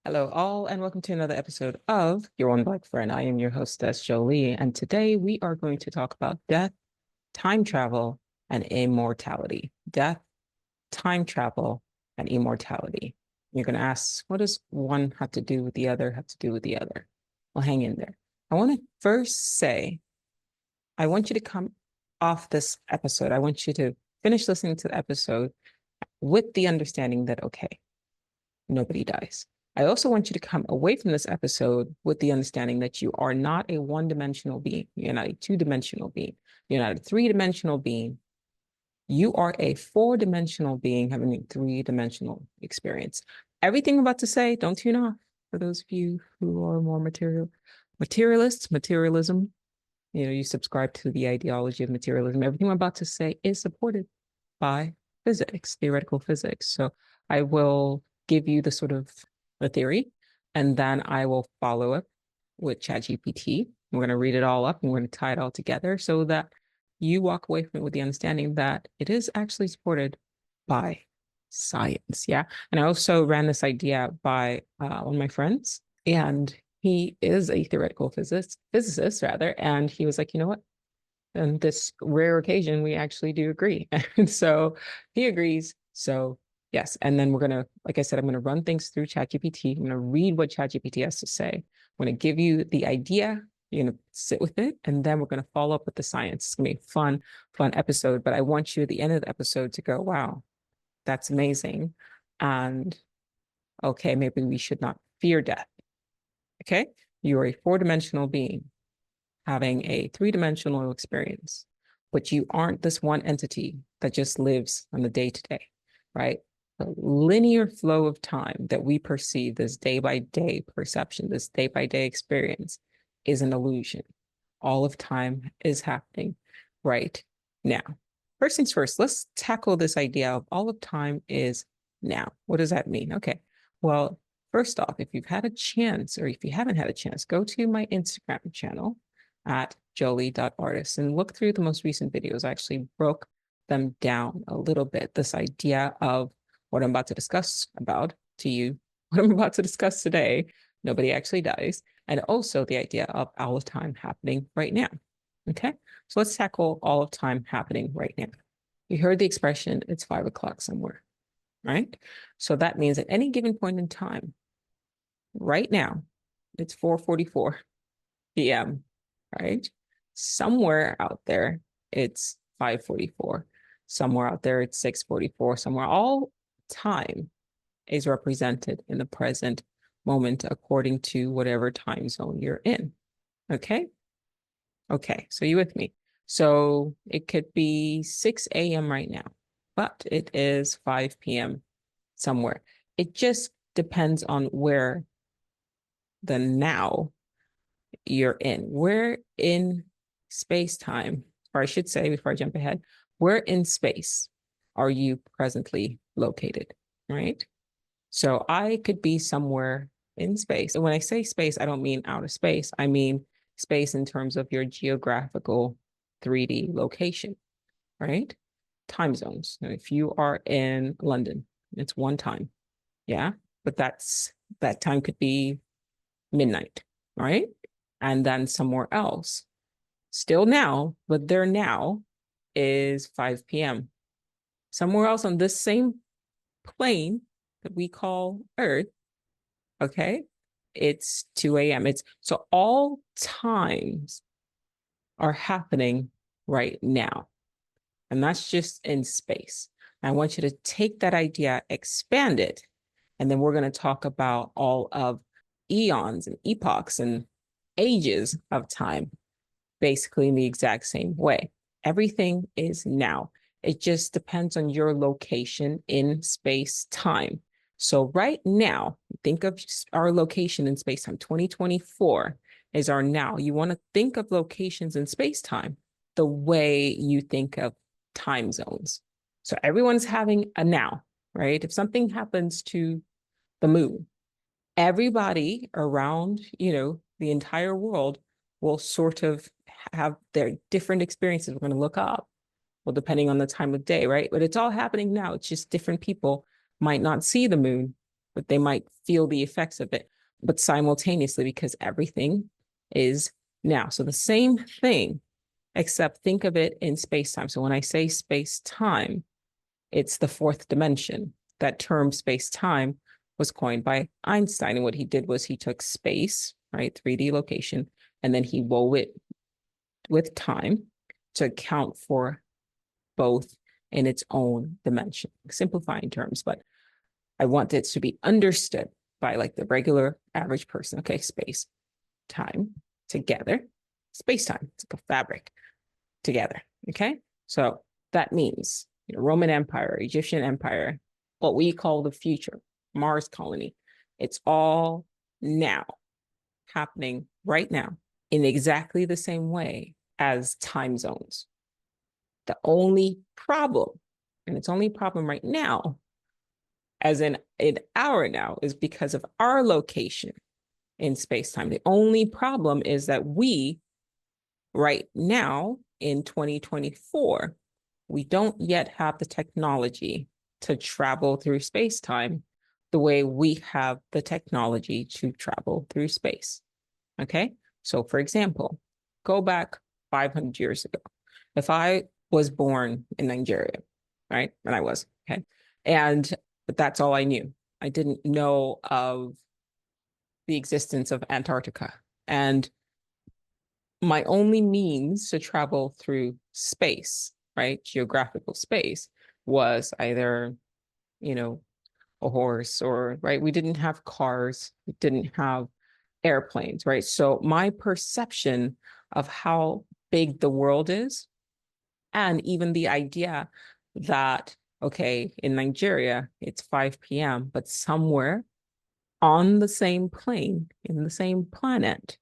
Hello, all, and welcome to another episode of Your One Black Friend. I am your hostess, Joli, and today we are going to talk about death, time travel, and immortality. Death, time travel, and immortality. You're going to ask, what does one have to do with the other, have to do with the other? Well, hang in there. I want to first say, I want you to come off this episode. I want you to finish listening to the episode with the understanding that, okay, nobody dies. I also want you to come away from this episode with the understanding that you are not a one-dimensional being. You're not a two-dimensional being. You're not a three-dimensional being. You are a four-dimensional being having a three-dimensional experience. Everything I'm about to say, don't tune off. For those of you who are more materialists, materialism, you subscribe to the ideology of materialism. Everything I'm about to say is supported by physics, theoretical physics. So I will give you the sort of the theory, and then I will follow up with ChatGPT. We're going to read it all up and we're going to tie it all together so that you walk away from it with the understanding that it is actually supported by science. Yeah. And I also ran this idea by one of my friends, and he is a theoretical physicist rather. And he was like, you know what? On this rare occasion, we actually do agree. And so he agrees. So yes. And then we're going to, like I said, I'm going to run things through ChatGPT. I'm going to read what ChatGPT has to say. I'm going to give you the idea. You're going to sit with it. And then we're going to follow up with the science. It's going to be a fun episode. But I want you at the end of the episode to go, wow, that's amazing. And okay, maybe we should not fear death. Okay. You are a four-dimensional being having a three-dimensional experience, but you aren't this one entity that just lives on the day-to-day, right? The linear flow of time that we perceive, this day-by-day perception, this day-by-day experience, is an illusion. All of time is happening right now. First things first, let's tackle this idea of all of time is now. What does that mean? Okay, well, first off, if you've had a chance, or if you haven't had a chance, go to my Instagram channel at joli.artist and look through the most recent videos. I actually broke them down a little bit. This idea of what I'm about to discuss about to you, what I'm about to discuss today, nobody actually dies, and also the idea of all of time happening right now. Okay, so let's tackle all of time happening right now. You heard the expression, it's 5 o'clock somewhere, right? So that means at any given point in time, right now, it's 4:44 p.m., right? Somewhere out there, it's 5:44. Somewhere out there, it's 6:44. Somewhere, all time is represented in the present moment according to whatever time zone you're in. Okay? Okay, so you with me? So it could be 6 a.m. right now, but it is 5 p.m. somewhere. It just depends on where the now you're in. We're in space time, or I should say, before I jump ahead, where in space are you presently located, right? So I could be somewhere in space. And when I say space, I don't mean outer space. I mean space in terms of your geographical 3D location, right? Time zones. Now, if you are in London, it's one time. Yeah. But that time could be midnight, right? And then somewhere else, still now, but their now is 5 p.m. Somewhere else on this same plane that we call Earth, okay, it's 2 a.m. It's so all times are happening right now. And that's just in space. I want you to take that idea, expand it, and then we're going to talk about all of eons and epochs and ages of time, basically in the exact same way. Everything is now. It just depends on your location in space time. So right now, think of our location in space time. 2024 is our now. You want to think of locations in space time the way you think of time zones. So everyone's having a now, right? If something happens to the moon, everybody around, the entire world will sort of have their different experiences. We're going to look up, well, depending on the time of day, right? But it's all happening now. It's just different people might not see the moon but they might feel the effects of it, but simultaneously, because everything is now. So the same thing, except think of it in space-time. So when I say space-time, it's the fourth dimension. That term space-time was coined by Einstein. And what he did was he took space, right, 3D location, and then he wove it with time to account for both in its own dimension. Simplifying terms, but I want it to be understood by like the regular average person. Okay, space, time, together, space-time. It's like a fabric together. Okay, so that means Roman Empire, Egyptian Empire, what we call the future, Mars colony. It's all now happening right now in exactly the same way as time zones. The only problem, and it's only problem right now, as in our now, is because of our location in space-time. The only problem is that we, right now in 2024, we don't yet have the technology to travel through space-time the way we have the technology to travel through space. Okay, so for example, go back 500 years ago. If I was born in Nigeria, right? And I was, okay. But that's all I knew. I didn't know of the existence of Antarctica. And my only means to travel through space, right? Geographical space was either, a horse or, right? We didn't have cars. We didn't have airplanes, right? So my perception of how big the world is, and even the idea that, okay, in Nigeria, it's 5 p.m., but somewhere on the same plane, in the same planet,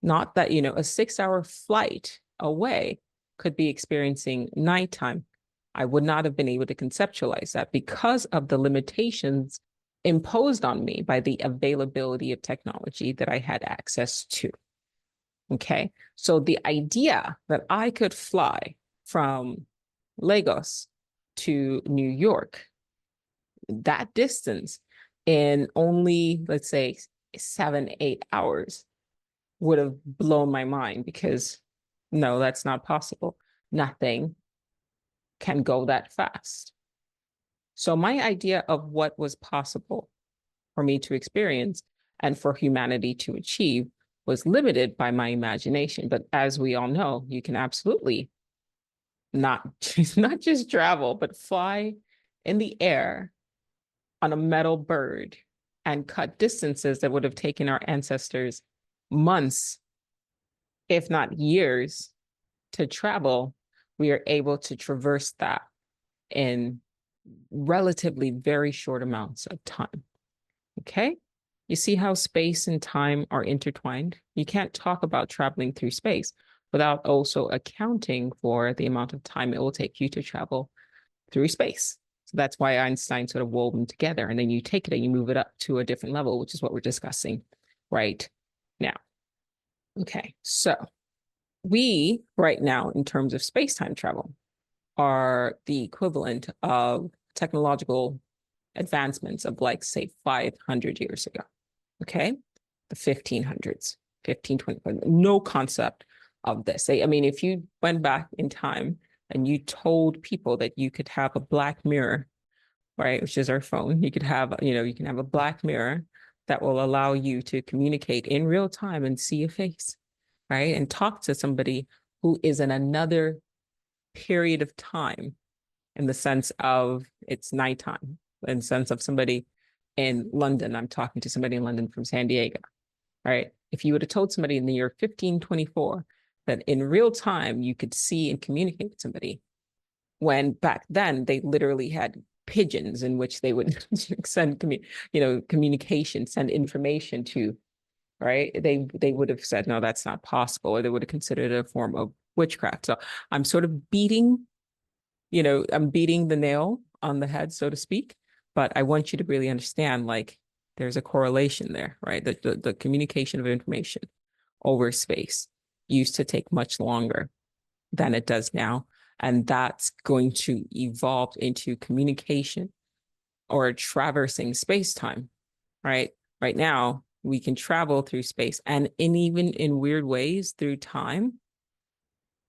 not that, a 6-hour flight away could be experiencing nighttime. I would not have been able to conceptualize that because of the limitations imposed on me by the availability of technology that I had access to. Okay, so the idea that I could fly from Lagos to New York, that distance in only, let's say, 7-8 hours would have blown my mind, because no, that's not possible. Nothing can go that fast. So my idea of what was possible for me to experience and for humanity to achieve was limited by my imagination. But as we all know, you can absolutely not just travel, but fly in the air on a metal bird and cut distances that would have taken our ancestors months, if not years, to travel. We are able to traverse that in relatively very short amounts of time. Okay? You see how space and time are intertwined? You can't talk about traveling through space without also accounting for the amount of time it will take you to travel through space. So that's why Einstein sort of wove them together. And then you take it and you move it up to a different level, which is what we're discussing right now. Okay, so we right now, in terms of space-time travel, are the equivalent of technological advancements of, like, say, 500 years ago. Okay, the 1500s, 1520, no concept of this. I mean, if you went back in time and you told people that you could have a black mirror, right, which is our phone, you could have, you can have a black mirror that will allow you to communicate in real time and see a face, right, and talk to somebody who is in another period of time, in the sense of it's nighttime, in the sense of somebody in London, I'm talking to somebody in London from San Diego, right? If you would have told somebody in the year 1524 that in real time you could see and communicate with somebody, when back then they literally had pigeons in which they would send communication, send information to, right? They would have said, no, that's not possible, or they would have considered it a form of witchcraft. So I'm sort of beating the nail on the head, so to speak, but I want you to really understand, like, there's a correlation there, right? The communication of information over space used to take much longer than it does now. And that's going to evolve into communication or traversing space-time, right? Right now, we can travel through space and even in weird ways through time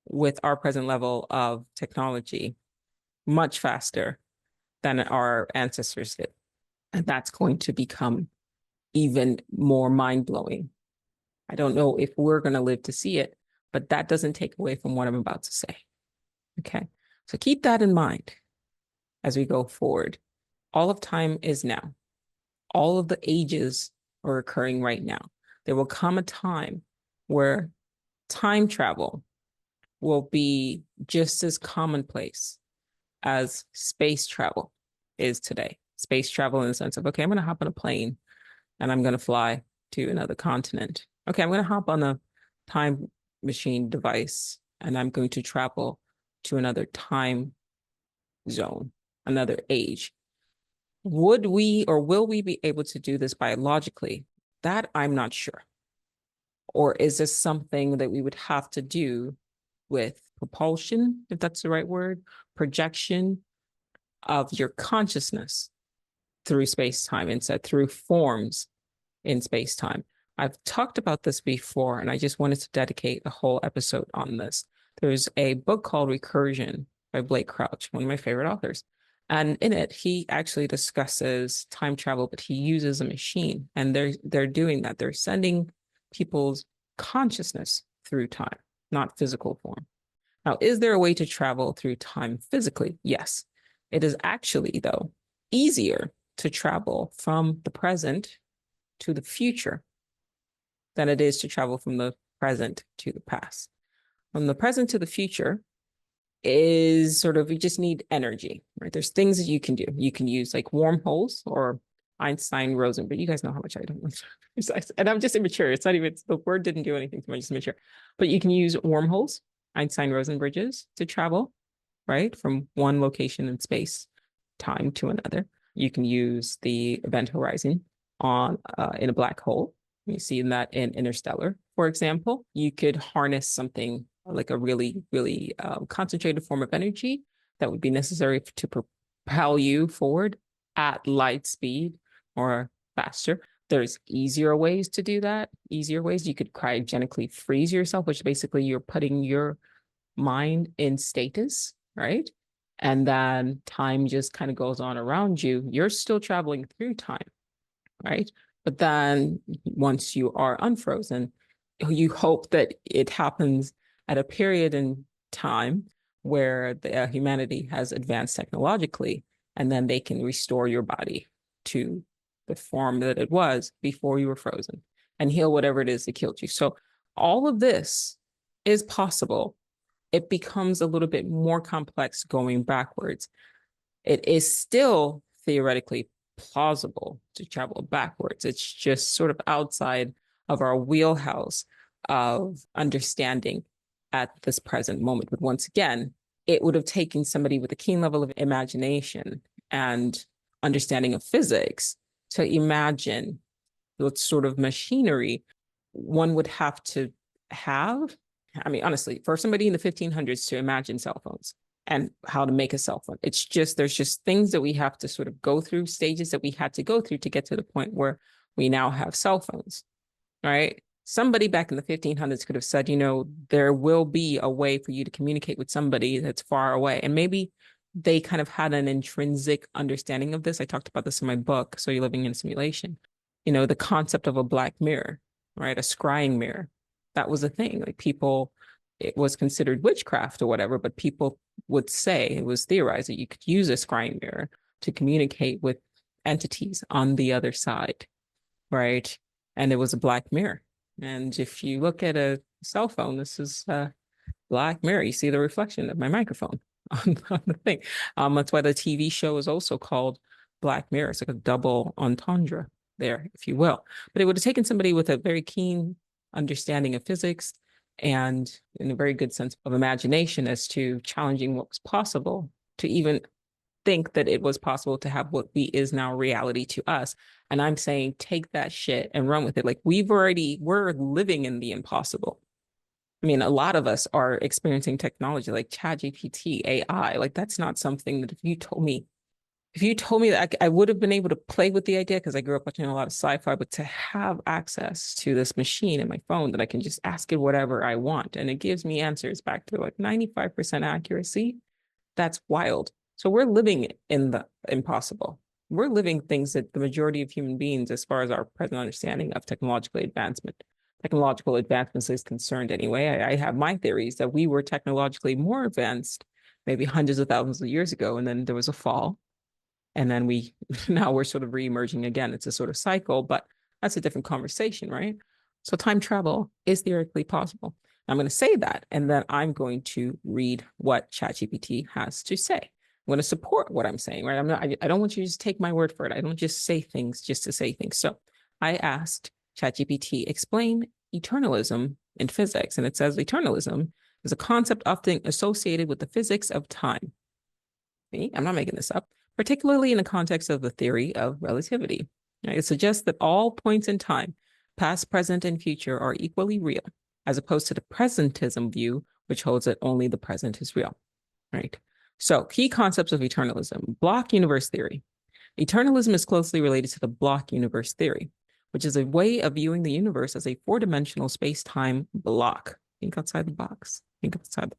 with our present level of technology much faster than our ancestors did. And that's going to become even more mind-blowing. I don't know if we're going to live to see it, but that doesn't take away from what I'm about to say. Okay, so keep that in mind as we go forward. All of time is now. All of the ages are occurring right now. There will come a time where time travel will be just as commonplace as space travel is today. Space travel in the sense of, okay, I'm going to hop on a plane and I'm going to fly to another continent. Okay, I'm going to hop on a time machine device and I'm going to travel to another time zone, another age. Would we or will we be able to do this biologically? That I'm not sure. Or is this something that we would have to do with propulsion, if that's the right word, projection of your consciousness through space-time instead, through forms in space-time? I've talked about this before, and I just wanted to dedicate a whole episode on this. There's a book called Recursion by Blake Crouch, one of my favorite authors. And in it, he actually discusses time travel, but he uses a machine. And they're doing that. They're sending people's consciousness through time, not physical form. Now, is there a way to travel through time physically? Yes. It is actually, though, easier to travel from the present to the future than it is to travel from the present to the past. From the present to the future is sort of, you just need energy, right? There's things that you can do. You can use like wormholes or Einstein Rosen, you guys know how much I don't want to. And I'm just immature. It's not even, the word didn't do anything to me, I'm just immature. But you can use wormholes, Einstein Rosen bridges to travel, right? From one location in space, time to another. You can use the event horizon on in a black hole. You see that in Interstellar, for example. You could harness something like a really, really concentrated form of energy that would be necessary to propel you forward at light speed or faster. There's easier ways to do that. Easier ways. You could cryogenically freeze yourself, which basically you're putting your mind in stasis, right? And then time just kind of goes on around you. You're still traveling through time, right? But then once you are unfrozen, you hope that it happens at a period in time where the humanity has advanced technologically, and then they can restore your body to the form that it was before you were frozen and heal whatever it is that killed you. So all of this is possible. It becomes a little bit more complex going backwards. It is still theoretically plausible to travel backwards. It's just sort of outside of our wheelhouse of understanding at this present moment. But once again, it would have taken somebody with a keen level of imagination and understanding of physics to imagine what sort of machinery one would have to have. I mean, honestly, for somebody in the 1500s to imagine cell phones and how to make a cell phone, it's just, there's just things that we have to sort of go through, stages that we had to go through to get to the point where we now have cell phones, right? Somebody back in the 1500s could have said, you know, there will be a way for you to communicate with somebody that's far away. And maybe they kind of had an intrinsic understanding of this. I talked about this in my book, So You're Living in a Simulation. You know, the concept of a black mirror, right? A scrying mirror. That was a thing. Like people, it was considered witchcraft or whatever, but people would say, it was theorized that you could use a scrying mirror to communicate with entities on the other side, right? And it was a black mirror. And if you look at a cell phone, this is a black mirror. You see the reflection of my microphone on the thing. That's why the TV show is also called Black Mirror. It's like a double entendre there, if you will. But it would have taken somebody with a very keen understanding of physics and in a very good sense of imagination as to challenging what was possible to even think that it was possible to have what is now reality to us. And I'm saying, take that shit and run with it. Like we're living in the impossible. I mean, a lot of us are experiencing technology like ChatGPT, AI. Like that's not something that if you told me if you told me that, I would have been able to play with the idea because I grew up watching a lot of sci-fi, but to have access to this machine in my phone that I can just ask it whatever I want and it gives me answers back to like 95% accuracy, that's wild. So we're living in the impossible. We're living things that the majority of human beings, as far as our present understanding of technological advancements is concerned anyway. I have my theories that we were technologically more advanced maybe hundreds of thousands of years ago, and then there was a fall. And then now we're sort of re-emerging again. It's a sort of cycle, but that's a different conversation, right? So time travel is theoretically possible. I'm going to say that, and then I'm going to read what ChatGPT has to say. I'm going to support what I'm saying, right? I don't want you to just take my word for it. I don't just say things just to say things. So I asked ChatGPT, explain eternalism in physics. And it says eternalism is a concept often associated with the physics of time. See, I'm not making this up, particularly in the context of the theory of relativity. It suggests that all points in time, past, present, and future, are equally real, as opposed to the presentism view, which holds that only the present is real, right? So key concepts of eternalism: block universe theory. Eternalism is closely related to the block universe theory, which is a way of viewing the universe as a four-dimensional space-time block. Think outside the box. Think outside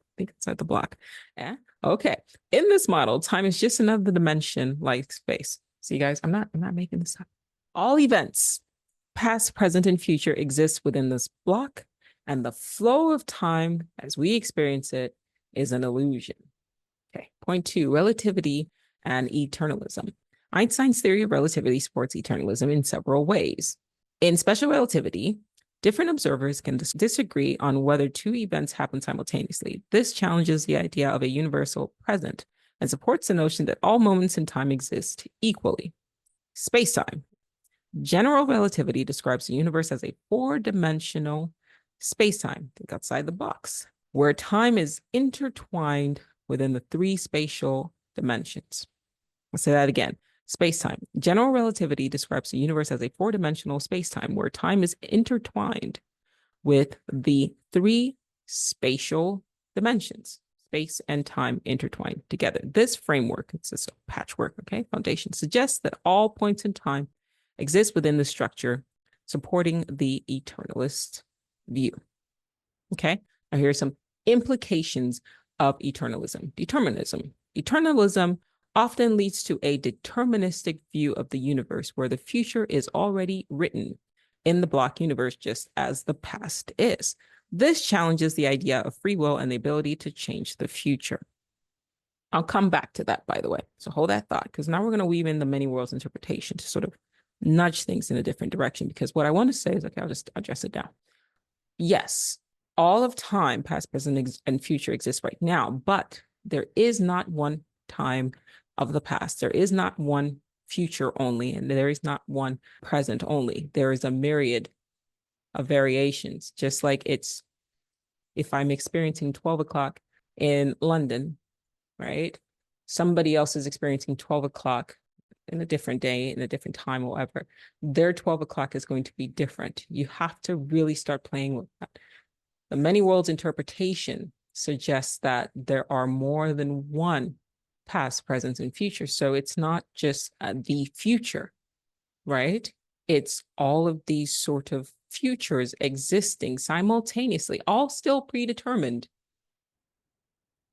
the block. Yeah? Okay. In this model, time is just another dimension like space. See, guys, I'm not making this up. All events, past, present, and future, exist within this block, and the flow of time as we experience it is an illusion. Okay. Point 2, relativity and eternalism. Einstein's theory of relativity supports eternalism in several ways. In special relativity, different observers can disagree on whether two events happen simultaneously. This challenges the idea of a universal present and supports the notion that all moments in time exist equally. Spacetime. General relativity describes the universe as a four-dimensional spacetime, think outside the box, where time is intertwined within the three spatial dimensions. I'll say that again. Spacetime. General relativity describes the universe as a four-dimensional spacetime where time is intertwined with the three spatial dimensions, space and time intertwined together. This framework, it's a patchwork, okay, foundation, suggests that all points in time exist within the structure, supporting the eternalist view. Okay, now here are some implications of eternalism. Eternalism often leads to a deterministic view of the universe where the future is already written in the block universe just as the past is. This challenges the idea of free will and the ability to change the future. I'll come back to that, by the way. So hold that thought, because now we're going to weave in the many worlds interpretation to sort of nudge things in a different direction. Because what I want to say is, okay, I'll just address it down. Yes, all of time, past, present, and future exists right now, but there is not one time of the past. There is not one future only, and there is not one present only. There is a myriad of variations, just like it's, if I'm experiencing 12 o'clock in London, right? Somebody else is experiencing 12 o'clock in a different day, in a different time, or whatever. Their 12 o'clock is going to be different. You have to really start playing with that. The many worlds interpretation suggests that there are more than one past, present, and future. So it's not just the future, right? It's all of these sort of futures existing simultaneously, all still predetermined,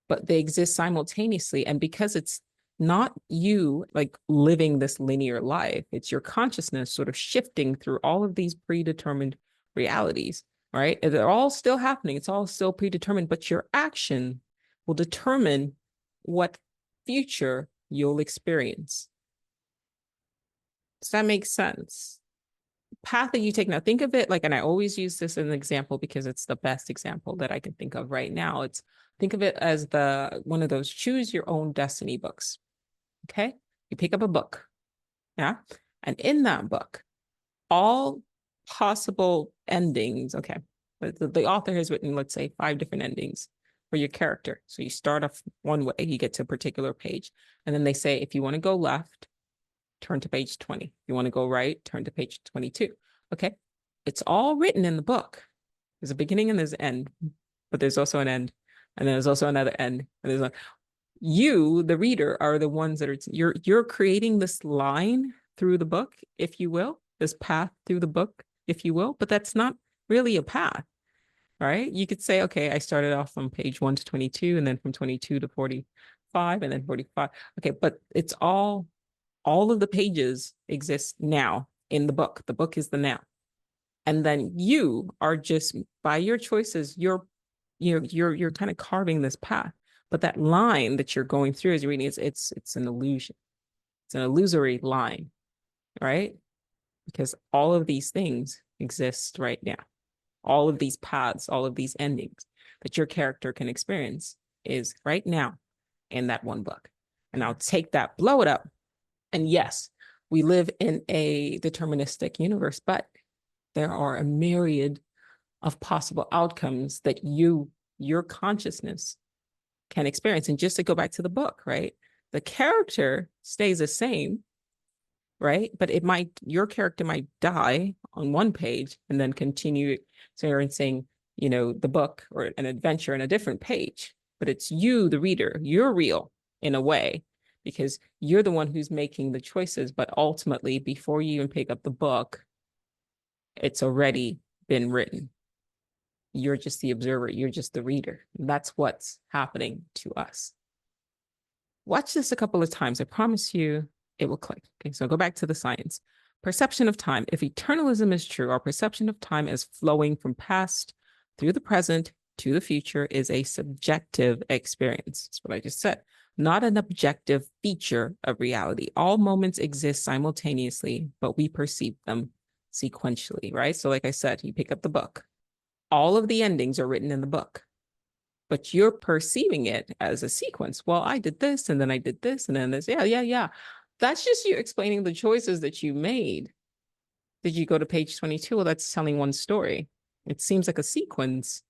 but they exist simultaneously. And because it's not you like living this linear life, it's your consciousness sort of shifting through all of these predetermined realities, right? They're all still happening. It's all still predetermined, but your action will determine what future you'll experience. Does that make sense? Path that you take now, think of it like, and I always use this as an example because it's the best example that I can think of right now. Think of it as one of those choose your own destiny books. Okay, you pick up a book, yeah, and in that book, all possible endings. Okay, the author has written, let's say, 5 different endings for your character. So you start off one way, you get to a particular page, and then they say, if you want to go left, turn to page 20. If you want to go right, turn to page 22. Okay, it's all written in the book. There's a beginning and there's an end, but there's also an end, and then there's also another end, and there's You, the reader, are the ones that are you're creating this line through the book, if you will, this path through the book, if you will, but that's not really a path, right? You could say, okay, I started off from page 1 to 22, and then from 22 to 45, and then 45. Okay, but it's all of the pages exist now in the book. The book is the now. And then you are just, by your choices, you're kind of carving this path. But that line that you're going through as you're reading, it's an illusion. It's an illusory line, right? Because all of these things exist right now. All of these paths, all of these endings that your character can experience is right now in that one book. And I'll take that, blow it up. And yes, we live in a deterministic universe, but there are a myriad of possible outcomes that your consciousness can experience. And just to go back to the book, right? The character stays the same, right? But your character might die on one page and then continue experiencing, the book or an adventure in a different page. But it's you, the reader, you're real in a way, because you're the one who's making the choices. But ultimately, before you even pick up the book, it's already been written. You're just the observer. You're just the reader. That's what's happening to us. Watch this a couple of times. I promise you it will click. Okay, so go back to the science. Perception of time. If eternalism is true, our perception of time as flowing from past through the present to the future is a subjective experience. That's what I just said. Not an objective feature of reality. All moments exist simultaneously, but we perceive them sequentially, right? So like I said, you pick up the book. All of the endings are written in the book, but you're perceiving it as a sequence. Well, I did this, and then I did this, and then this. Yeah. That's just you explaining the choices that you made. Did you go to page 22? Well, that's telling one story. It seems like a sequence,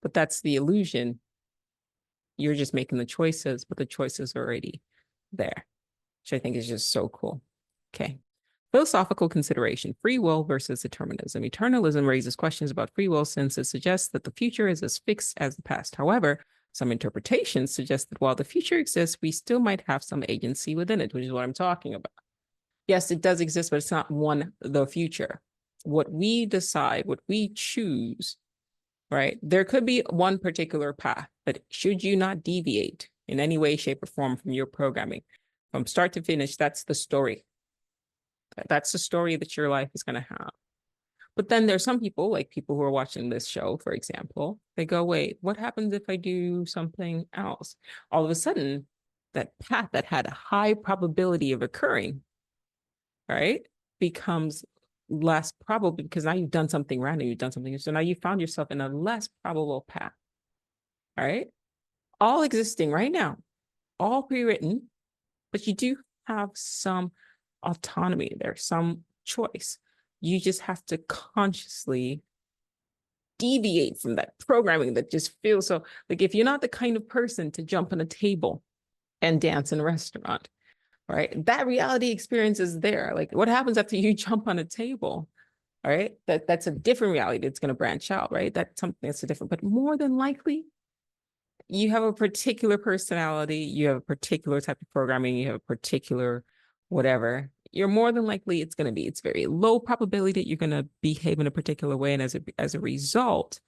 but that's the illusion. You're just making the choices, but the choices are already there, which I think is just so cool. Okay. Philosophical consideration, free will versus determinism. Eternalism raises questions about free will since it suggests that the future is as fixed as the past. However, some interpretations suggest that while the future exists, we still might have some agency within it, which is what I'm talking about. Yes, it does exist, but it's not the future. What we decide, what we choose, right? There could be one particular path, but should you not deviate in any way, shape, or form from your programming, from start to finish, that's the story. That's the story that your life is going to have. But then there's some people, like people who are watching this show, for example, they go, wait, what happens if I do something else? All of a sudden, that path that had a high probability of occurring, right, becomes less probable because now you've done something random, you've done something. So now you found yourself in a less probable path, right? All existing right now, all pre-written, but you do have some autonomy there, some choice. You just have to consciously deviate from that programming that just feels so, like, if you're not the kind of person to jump on a table and dance in a restaurant, right? That reality experience is there. Like, what happens after you jump on a table, right? That's a different reality that's going to branch out, right? That's something that's a different, but more than likely, you have a particular personality, you have a particular type of programming, you have a particular whatever. You're more than likely it's very low probability that you're going to behave in a particular way. And as a result,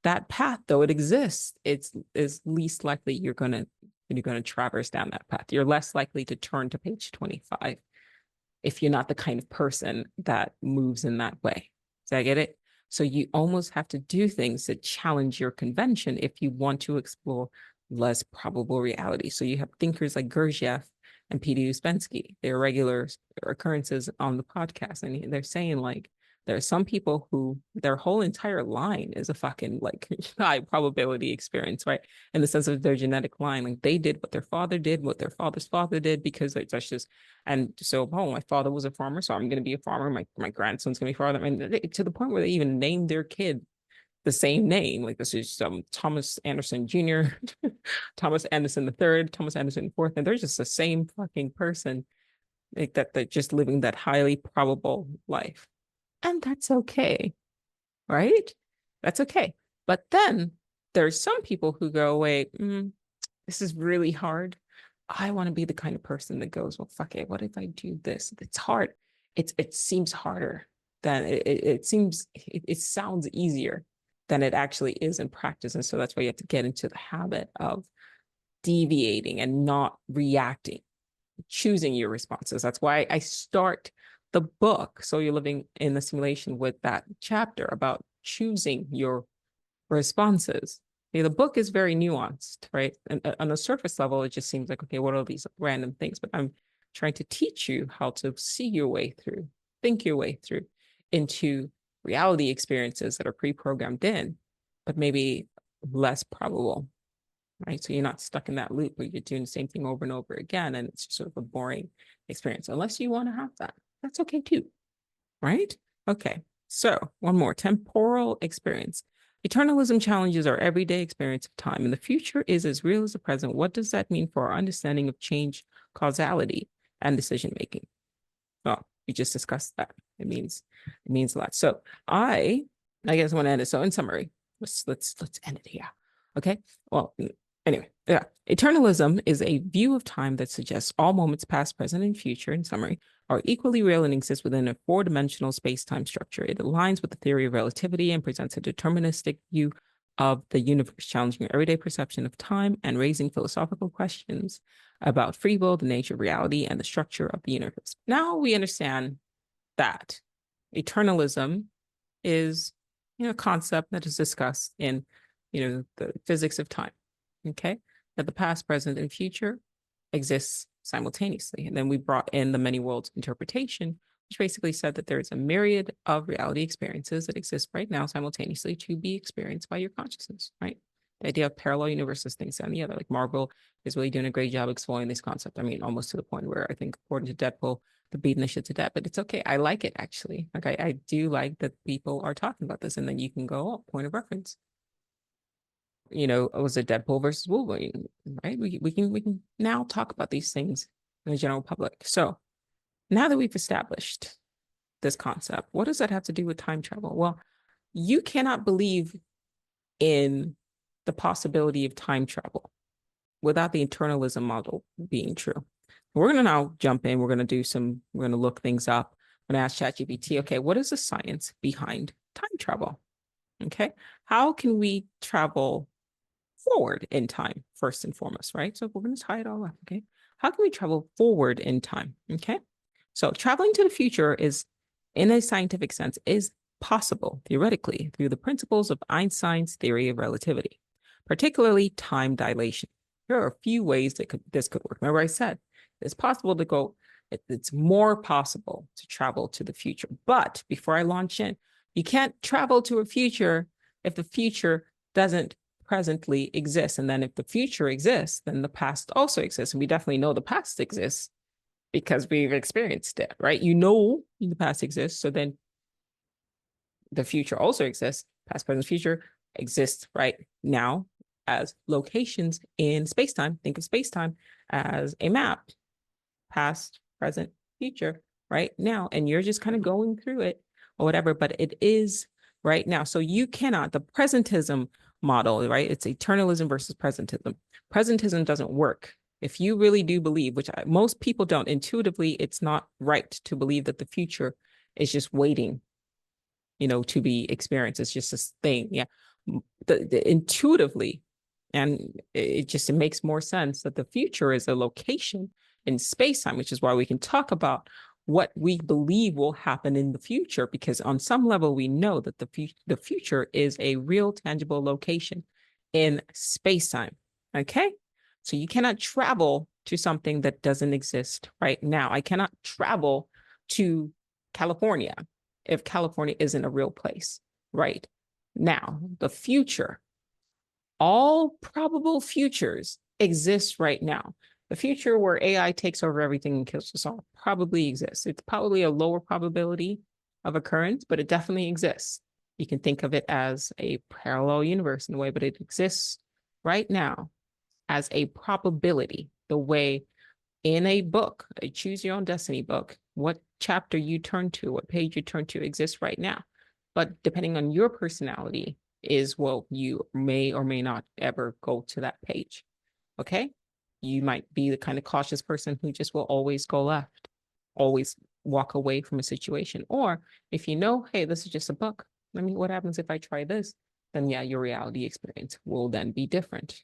that path, though it exists, it's is least likely you're going to traverse down that path. You're less likely to turn to page 25 if you're not the kind of person that moves in that way. Does I get it? So you almost have to do things that challenge your convention if you want to explore less probable reality. So you have thinkers like Gurdjieff and P.D. Uspensky. They're regular occurrences on the podcast. And they're saying, like, there are some people who their whole entire line is a fucking like high probability experience, right? In the sense of their genetic line. Like, they did what their father did, what their father's father did, because that's just, and so, oh, my father was a farmer, so I'm going to be a farmer. My grandson's going to be a farmer. I mean, to the point where they even named their kid the same name. Like, this is Thomas Anderson Jr., Thomas Anderson the third, Thomas Anderson the fourth, and they're just the same fucking person, like that. They're just living that highly probable life. And that's okay, right? That's okay. But then there's some people who go, wait, this is really hard. I want to be the kind of person that goes, well, fuck it. What if I do this? It's hard. It seems harder than it seems, it sounds easier than it actually is in practice. And so that's why you have to get into the habit of deviating and not reacting, choosing your responses. That's why I start the book, So You're Living in the Simulation, with that chapter about choosing your responses. The book is very nuanced, right? And on a surface level, it just seems like, okay, what are these random things? But I'm trying to teach you how to see your way through, think your way through into reality experiences that are pre-programmed in, but maybe less probable, right? So you're not stuck in that loop where you're doing the same thing over and over again, and it's just sort of a boring experience, unless you want to have that. That's okay too, right? Okay, so one more, temporal experience. Eternalism challenges our everyday experience of time, and the future is as real as the present. What does that mean for our understanding of change, causality, and decision making? Well, we just discussed that. It means a lot. So I guess I want to end it. So in summary, let's end it here. Okay. Well, anyway, yeah. Eternalism is a view of time that suggests all moments past, present, and future, in summary, are equally real and exist within a four-dimensional space-time structure. It aligns with the theory of relativity and presents a deterministic view of the universe, challenging everyday perception of time and raising philosophical questions about free will, the nature of reality, and the structure of the universe. Now we understand that eternalism is, a concept that is discussed in, the physics of time. Okay, that the past, present, and future exists simultaneously. And then we brought in the many worlds interpretation, which basically said that there is a myriad of reality experiences that exist right now simultaneously to be experienced by your consciousness, right? The idea of parallel universes, things on the other, like Marvel is really doing a great job exploring this concept. I mean, almost to the point where I think, according to Deadpool, they're beating the shit to death, but it's okay. I like it, actually. Like, I do like that people are talking about this, and then you can go, oh, point of reference. Was it Deadpool versus Wolverine, right? We can now talk about these things in the general public. So now that we've established this concept, what does that have to do with time travel? Well, you cannot believe in the possibility of time travel without the eternalism model being true. We're going to now jump in. We're going to look things up. I'm going to ask ChatGPT, okay, what is the science behind time travel? Okay, how can we travel forward in time, first and foremost, right? So we're going to tie it all up, okay? How can we travel forward in time, okay? So traveling to the future is, in a scientific sense, is possible, theoretically, through the principles of Einstein's theory of relativity, particularly time dilation. There are a few ways that this could work. Remember I said, it's possible to go, it's more possible to travel to the future. But before I launch in, you can't travel to a future if the future doesn't presently exists. And then if the future exists, then the past also exists. And we definitely know the past exists because we've experienced it, right? The past exists. So then the future also exists. Past, present, future exists right now as locations in space-time. Think of space-time as a map, past, present, future, right now. And you're just kind of going through it or whatever, but it is right now. So you cannot, the presentism model, right? It's eternalism versus presentism. Presentism doesn't work. If you really do believe, which most people don't, intuitively, it's not right to believe that the future is just waiting, to be experienced. It's just this thing. Yeah. Intuitively, and it makes more sense that the future is a location in space-time, which is why we can talk about what we believe will happen in the future, because on some level we know that the future is a real tangible location in space-time. Okay, so you cannot travel to something that doesn't exist right now. I cannot travel to California if California isn't a real place right now. The future, all probable futures exist right now. The future where AI takes over everything and kills us all probably exists. It's probably a lower probability of occurrence, but it definitely exists. You can think of it as a parallel universe in a way, but it exists right now as a probability, the way in a book, a choose your own destiny book, what chapter you turn to, what page you turn to exists right now. But depending on your personality is, well, you may or may not ever go to that page. Okay. You might be the kind of cautious person who just will always go left, always walk away from a situation. Or if you know, hey, this is just a book. I mean, what happens if I try this? Then yeah, your reality experience will then be different.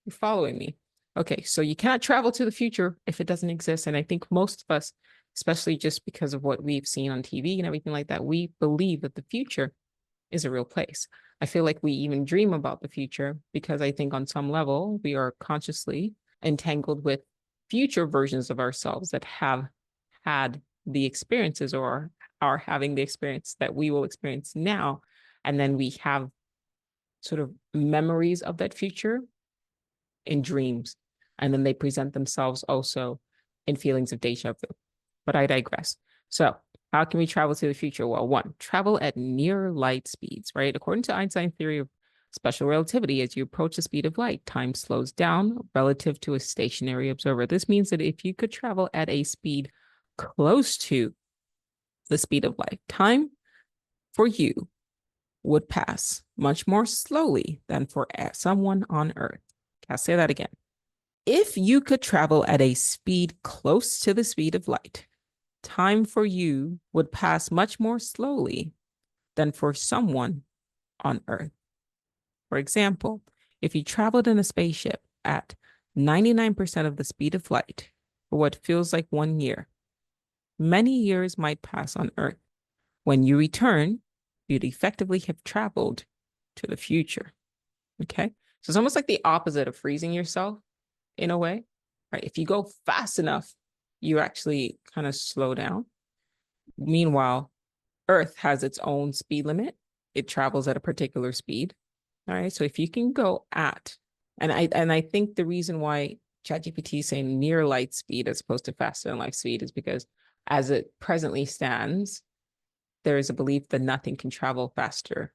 You're following me. Okay, so you cannot travel to the future if it doesn't exist. And I think most of us, especially just because of what we've seen on TV and everything like that, we believe that the future is a real place. I feel like we even dream about the future because I think on some level we are consciously entangled with future versions of ourselves that have had the experiences or are having the experience that we will experience now. And then we have sort of memories of that future in dreams. And then they present themselves also in feelings of deja vu. But I digress. So, how can we travel to the future? Well, one, travel at near light speeds, right? According to Einstein's theory of special relativity, as you approach the speed of light, time slows down relative to a stationary observer. This means that if you could travel at a speed close to the speed of light, time for you would pass much more slowly than for someone on Earth. I'll say that again. If you could travel at a speed close to the speed of light, time for you would pass much more slowly than for someone on Earth. For example, if you traveled in a spaceship at 99% of the speed of light for what feels like 1 year, many years might pass on Earth. When you return, you'd effectively have traveled to the future. Okay? So it's almost like the opposite of freezing yourself in a way, right? If you go fast enough, you actually kind of slow down. Meanwhile, Earth has its own speed limit. It travels at a particular speed. All right. So if you can go at, and I think the reason why ChatGPT is saying near light speed as opposed to faster than light speed is because as it presently stands, there is a belief that nothing can travel faster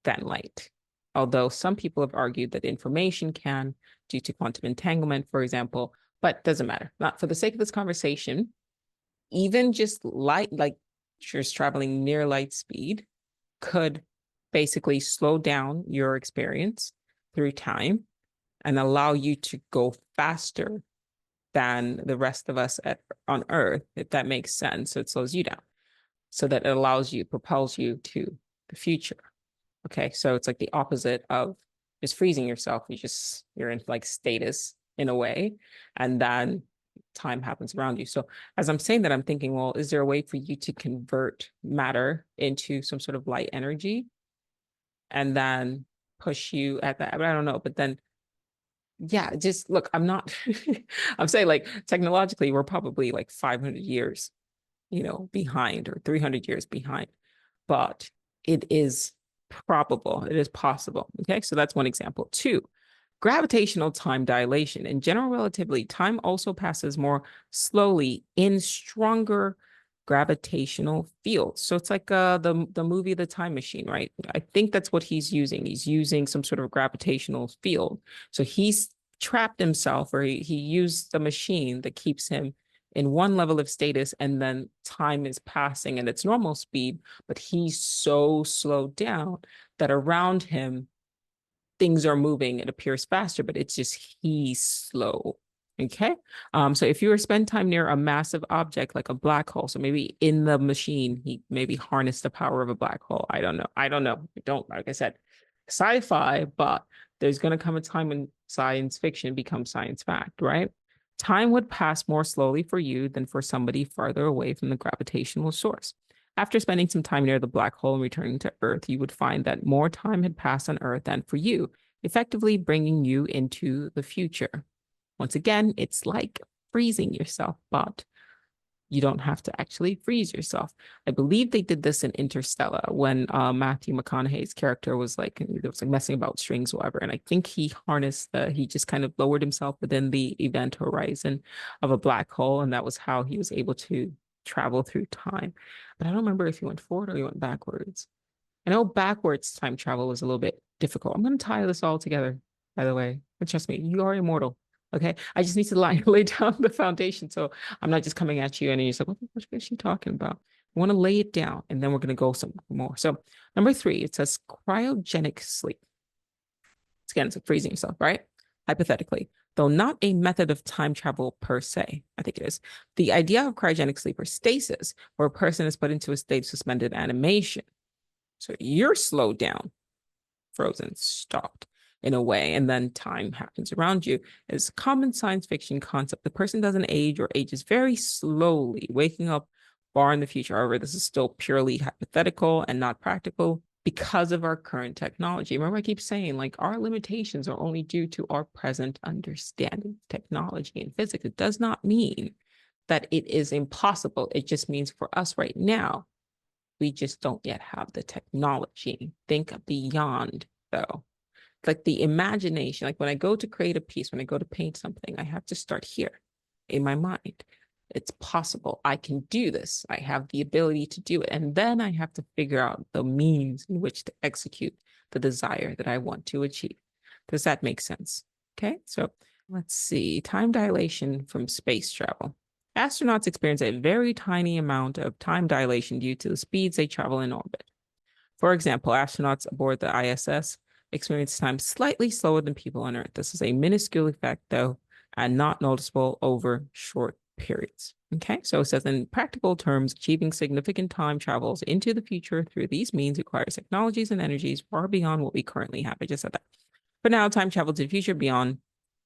than light. Although some people have argued that information can due to quantum entanglement, for example, but doesn't matter. Not for the sake of this conversation, even just light, like just traveling near light speed could basically slow down your experience through time and allow you to go faster than the rest of us on Earth, if that makes sense. So it slows you down so that it allows you, propels you to the future. Okay, so it's like the opposite of just freezing yourself. You're in like status in a way, and then time happens around you. So as I'm saying that, I'm thinking, well, is there a way for you to convert matter into some sort of light energy and then push you at that? But I don't know. But then, yeah, just look, I'm not, I'm saying like technologically, we're probably like 500 years, behind or 300 years behind, but it is probable, it is possible. Okay, so that's one example. Two, gravitational time dilation. In general relativity, time also passes more slowly in stronger gravitational fields. So it's like the movie The Time Machine, right? I think that's what he's using. He's using some sort of gravitational field. So he's trapped himself, or he used the machine that keeps him in one level of status, and then time is passing at its normal speed, but he's so slowed down that around him things are moving. It appears faster, but it's just he's slow. Okay. So if you were to spend time near a massive object like a black hole, so maybe in the machine, he maybe harnessed the power of a black hole. I don't know. I don't, like I said, sci-fi, but there's going to come a time when science fiction becomes science fact, right? Time would pass more slowly for you than for somebody farther away from the gravitational source. After spending some time near the black hole and returning to Earth, you would find that more time had passed on Earth than for you, effectively bringing you into the future. Once again, it's like freezing yourself, but you don't have to actually freeze yourself. I believe they did this in Interstellar when Matthew McConaughey's character was like, messing about strings, whatever. And I think he he just kind of lowered himself within the event horizon of a black hole. And that was how he was able to travel through time. But I don't remember if he went forward or he went backwards. I know backwards time travel was a little bit difficult. I'm going to tie this all together, by the way. But trust me, you are immortal. Okay. I just need to lay down the foundation. So I'm not just coming at you and you're just like, what is she talking about? I want to lay it down and then we're going to go some more. So number 3, it says cryogenic sleep. Again, it's like freezing yourself, right? Hypothetically, though not a method of time travel per se. I think it is. The idea of cryogenic sleep or stasis, where a person is put into a state of suspended animation. So you're slowed down, frozen, stopped in a way, and then time happens around you, is a common science fiction concept. The person doesn't age or ages very slowly, waking up far in the future. However, this is still purely hypothetical and not practical because of our current technology. Remember, I keep saying, like, our limitations are only due to our present understanding of technology and physics. It does not mean that it is impossible. It just means for us right now, we just don't yet have the technology. Think beyond, though. Like the imagination, like when I go to create a piece, when I go to paint something, I have to start here in my mind. It's possible. I can do this. I have the ability to do it. And then I have to figure out the means in which to execute the desire that I want to achieve. Does that make sense? Okay, so let's see. Time dilation from space travel. Astronauts experience a very tiny amount of time dilation due to the speeds they travel in orbit. For example, astronauts aboard the ISS experience time slightly slower than people on Earth. This is a minuscule effect, though, and not noticeable over short periods. Okay, so it says in practical terms, achieving significant time travels into the future through these means requires technologies and energies far beyond what we currently have. I just said that. But now time travel to the future beyond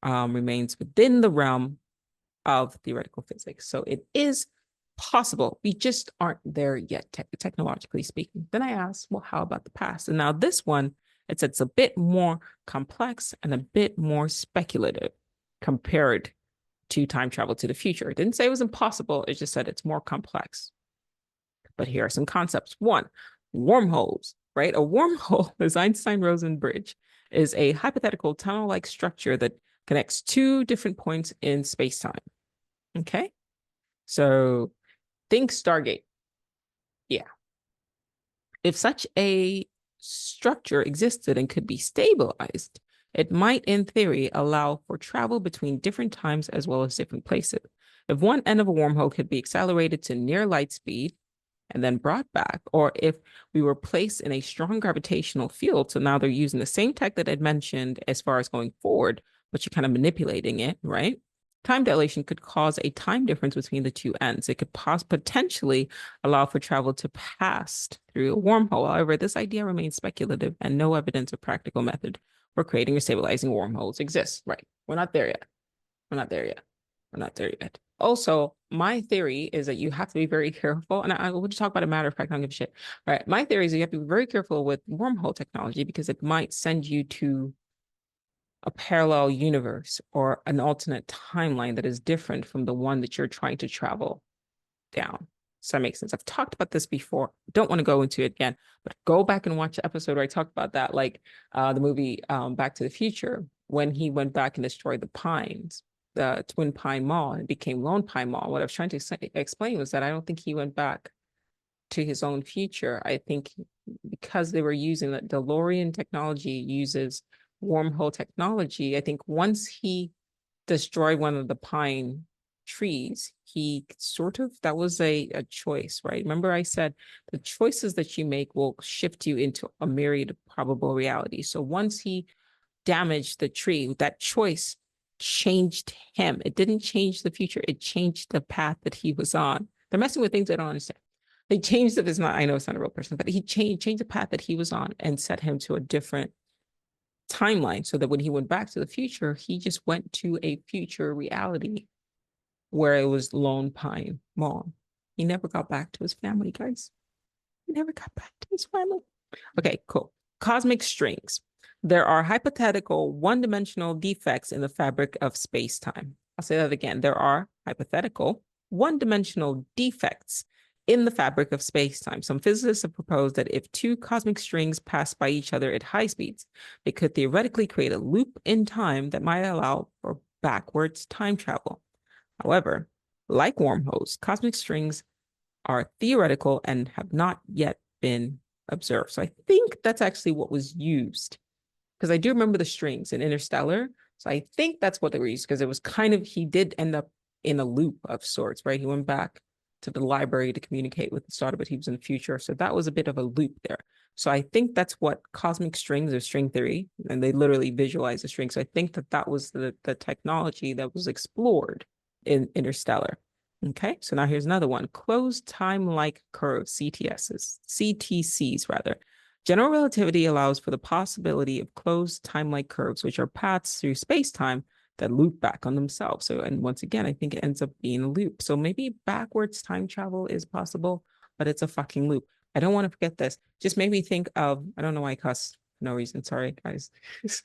remains within the realm of theoretical physics. So it is possible. We just aren't there yet, technologically speaking. Then I asked, well, how about the past? And now this one, it's a bit more complex and a bit more speculative compared to time travel to the future. It didn't say it was impossible. It just said it's more complex. But here are some concepts. One, wormholes, right? A wormhole, the Einstein-Rosen bridge, is a hypothetical tunnel-like structure that connects two different points in space-time. Okay, so think Stargate. Yeah. If such a structure existed and could be stabilized, it might, in theory, allow for travel between different times as well as different places. If one end of a wormhole could be accelerated to near light speed and then brought back, or if we were placed in a strong gravitational field, so now they're using the same tech that I'd mentioned as far as going forward, but you're kind of manipulating it, right? Time dilation could cause a time difference between the two ends. It could potentially allow for travel to pass through a wormhole. However, this idea remains speculative and no evidence or practical method for creating or stabilizing wormholes exists. Right. We're not there yet. We're not there yet. We're not there yet. Also, my theory is that you have to be very careful. And I will just talk about a matter of fact, I don't give a shit. All right. My theory is that you have to be very careful with wormhole technology because it might send you to a parallel universe or an alternate timeline that is different from the one that you're trying to travel down. Does that make sense? I've talked about this before. Don't want to go into it again, but go back and watch the episode where I talked about that, like the movie Back to the Future, when he went back and destroyed the Pines, the Twin Pine Mall, and it became Lone Pine Mall. What I was trying to explain was that I don't think he went back to his own future. I think because they were using the DeLorean technology uses wormhole technology. I think once he destroyed one of the pine trees, he sort of, that was a choice, right? Remember I said the choices that you make will shift you into a myriad of probable realities. So once he damaged the tree, that choice changed him. It didn't change the future. It changed the path that he was on. They're messing with things I don't understand. They changed it. It's not, I know it's not a real person, but he changed the path that he was on and set him to a different timeline so that when he went back to the future, he just went to a future reality where it was Lone Pine Mall. He never got back to his family, guys. He never got back to his family. Okay, cool. Cosmic strings. There are hypothetical one-dimensional defects in the fabric of space-time. I'll say that again. There are hypothetical one-dimensional defects in the fabric of space-time. Some physicists have proposed that if two cosmic strings pass by each other at high speeds, they could theoretically create a loop in time that might allow for backwards time travel. However, like wormholes, cosmic strings are theoretical and have not yet been observed. So I think that's actually what was used, because I do remember the strings in Interstellar. So I think that's what they were used, because it was kind of, he did end up in a loop of sorts, right? He went back to the library to communicate with the starter, but he was in the future. So that was a bit of a loop there. So I think that's what cosmic strings or string theory, and they literally visualize the string. So I think that that was the technology that was explored in Interstellar. Okay, so now here's another one: closed time-like curves, CTCs rather. General relativity allows for the possibility of closed time-like curves, which are paths through space-time that loop back on themselves. So, and once again, I think it ends up being a loop. So maybe backwards time travel is possible, but it's a fucking loop. I don't want to forget this. Just made me think of, I don't know why I cuss for no reason. Sorry, guys. Just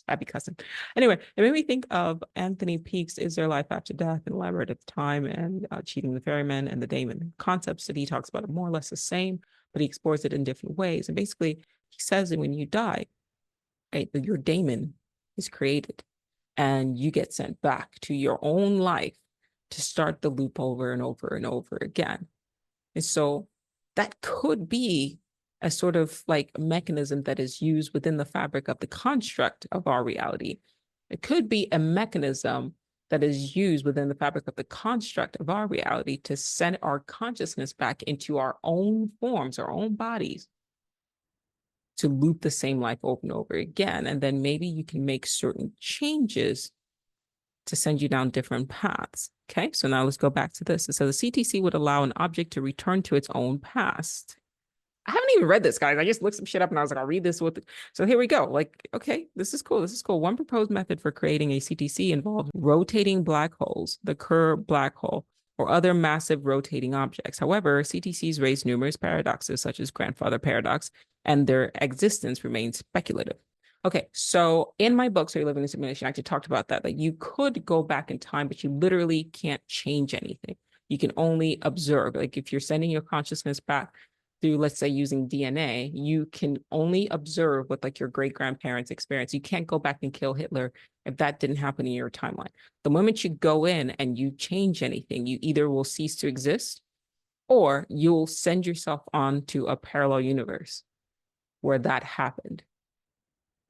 happy cussing. Anyway, it made me think of Anthony Peake's Is There Life After Death and Labyrinth of Time and Cheating the Ferryman and the Daemon concepts that he talks about are more or less the same, but he explores it in different ways. And basically, he says that when you die, right, your daemon is created and you get sent back to your own life to start the loop over and over and over again. And so that could be a sort of like mechanism that is used within the fabric of the construct of our reality. It could be a mechanism that is used within the fabric of the construct of our reality to send our consciousness back into our own forms, our own bodies, to loop the same life over and over again. And then maybe you can make certain changes to send you down different paths. Okay, so now let's go back to this. So the CTC would allow an object to return to its own past. I haven't even read this, guys. I just looked some shit up and I was like, I'll read this with it. So here we go. Like, okay, this is cool. This is cool. One proposed method for creating a CTC involved rotating black holes, the Kerr black hole, or other massive rotating objects. However, CTCs raise numerous paradoxes, such as grandfather paradox, and their existence remains speculative. Okay, so in my book, So You Live in a Simulation, I actually talked about that, that you could go back in time, but you literally can't change anything. You can only observe. Like if you're sending your consciousness back through, let's say, using DNA, you can only observe what like your great-grandparents experienced. You can't go back and kill Hitler if that didn't happen in your timeline. The moment you go in and you change anything, you either will cease to exist or you'll send yourself on to a parallel universe where that happened,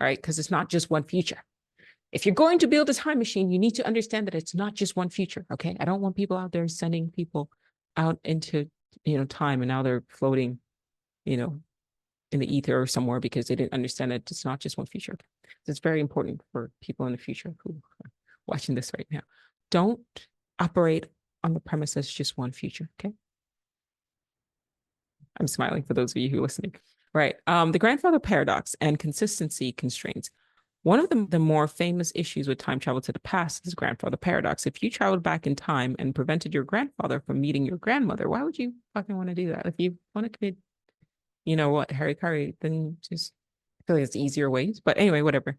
right? Because it's not just one future. If you're going to build a time machine, you need to understand that it's not just one future, okay? I don't want people out there sending people out into, time and now they're floating, in the ether or somewhere because they didn't understand that it's not just one future. It's very important for people in the future who are watching this right now. Don't operate on the premise that it's just one future, okay? I'm smiling for those of you who are listening. Right. The grandfather paradox and consistency constraints. One of the more famous issues with time travel to the past is grandfather paradox. If you traveled back in time and prevented your grandfather from meeting your grandmother, why would you fucking want to do that? If you want to commit, Harry Curry, then just I feel like it's easier ways. But anyway, whatever.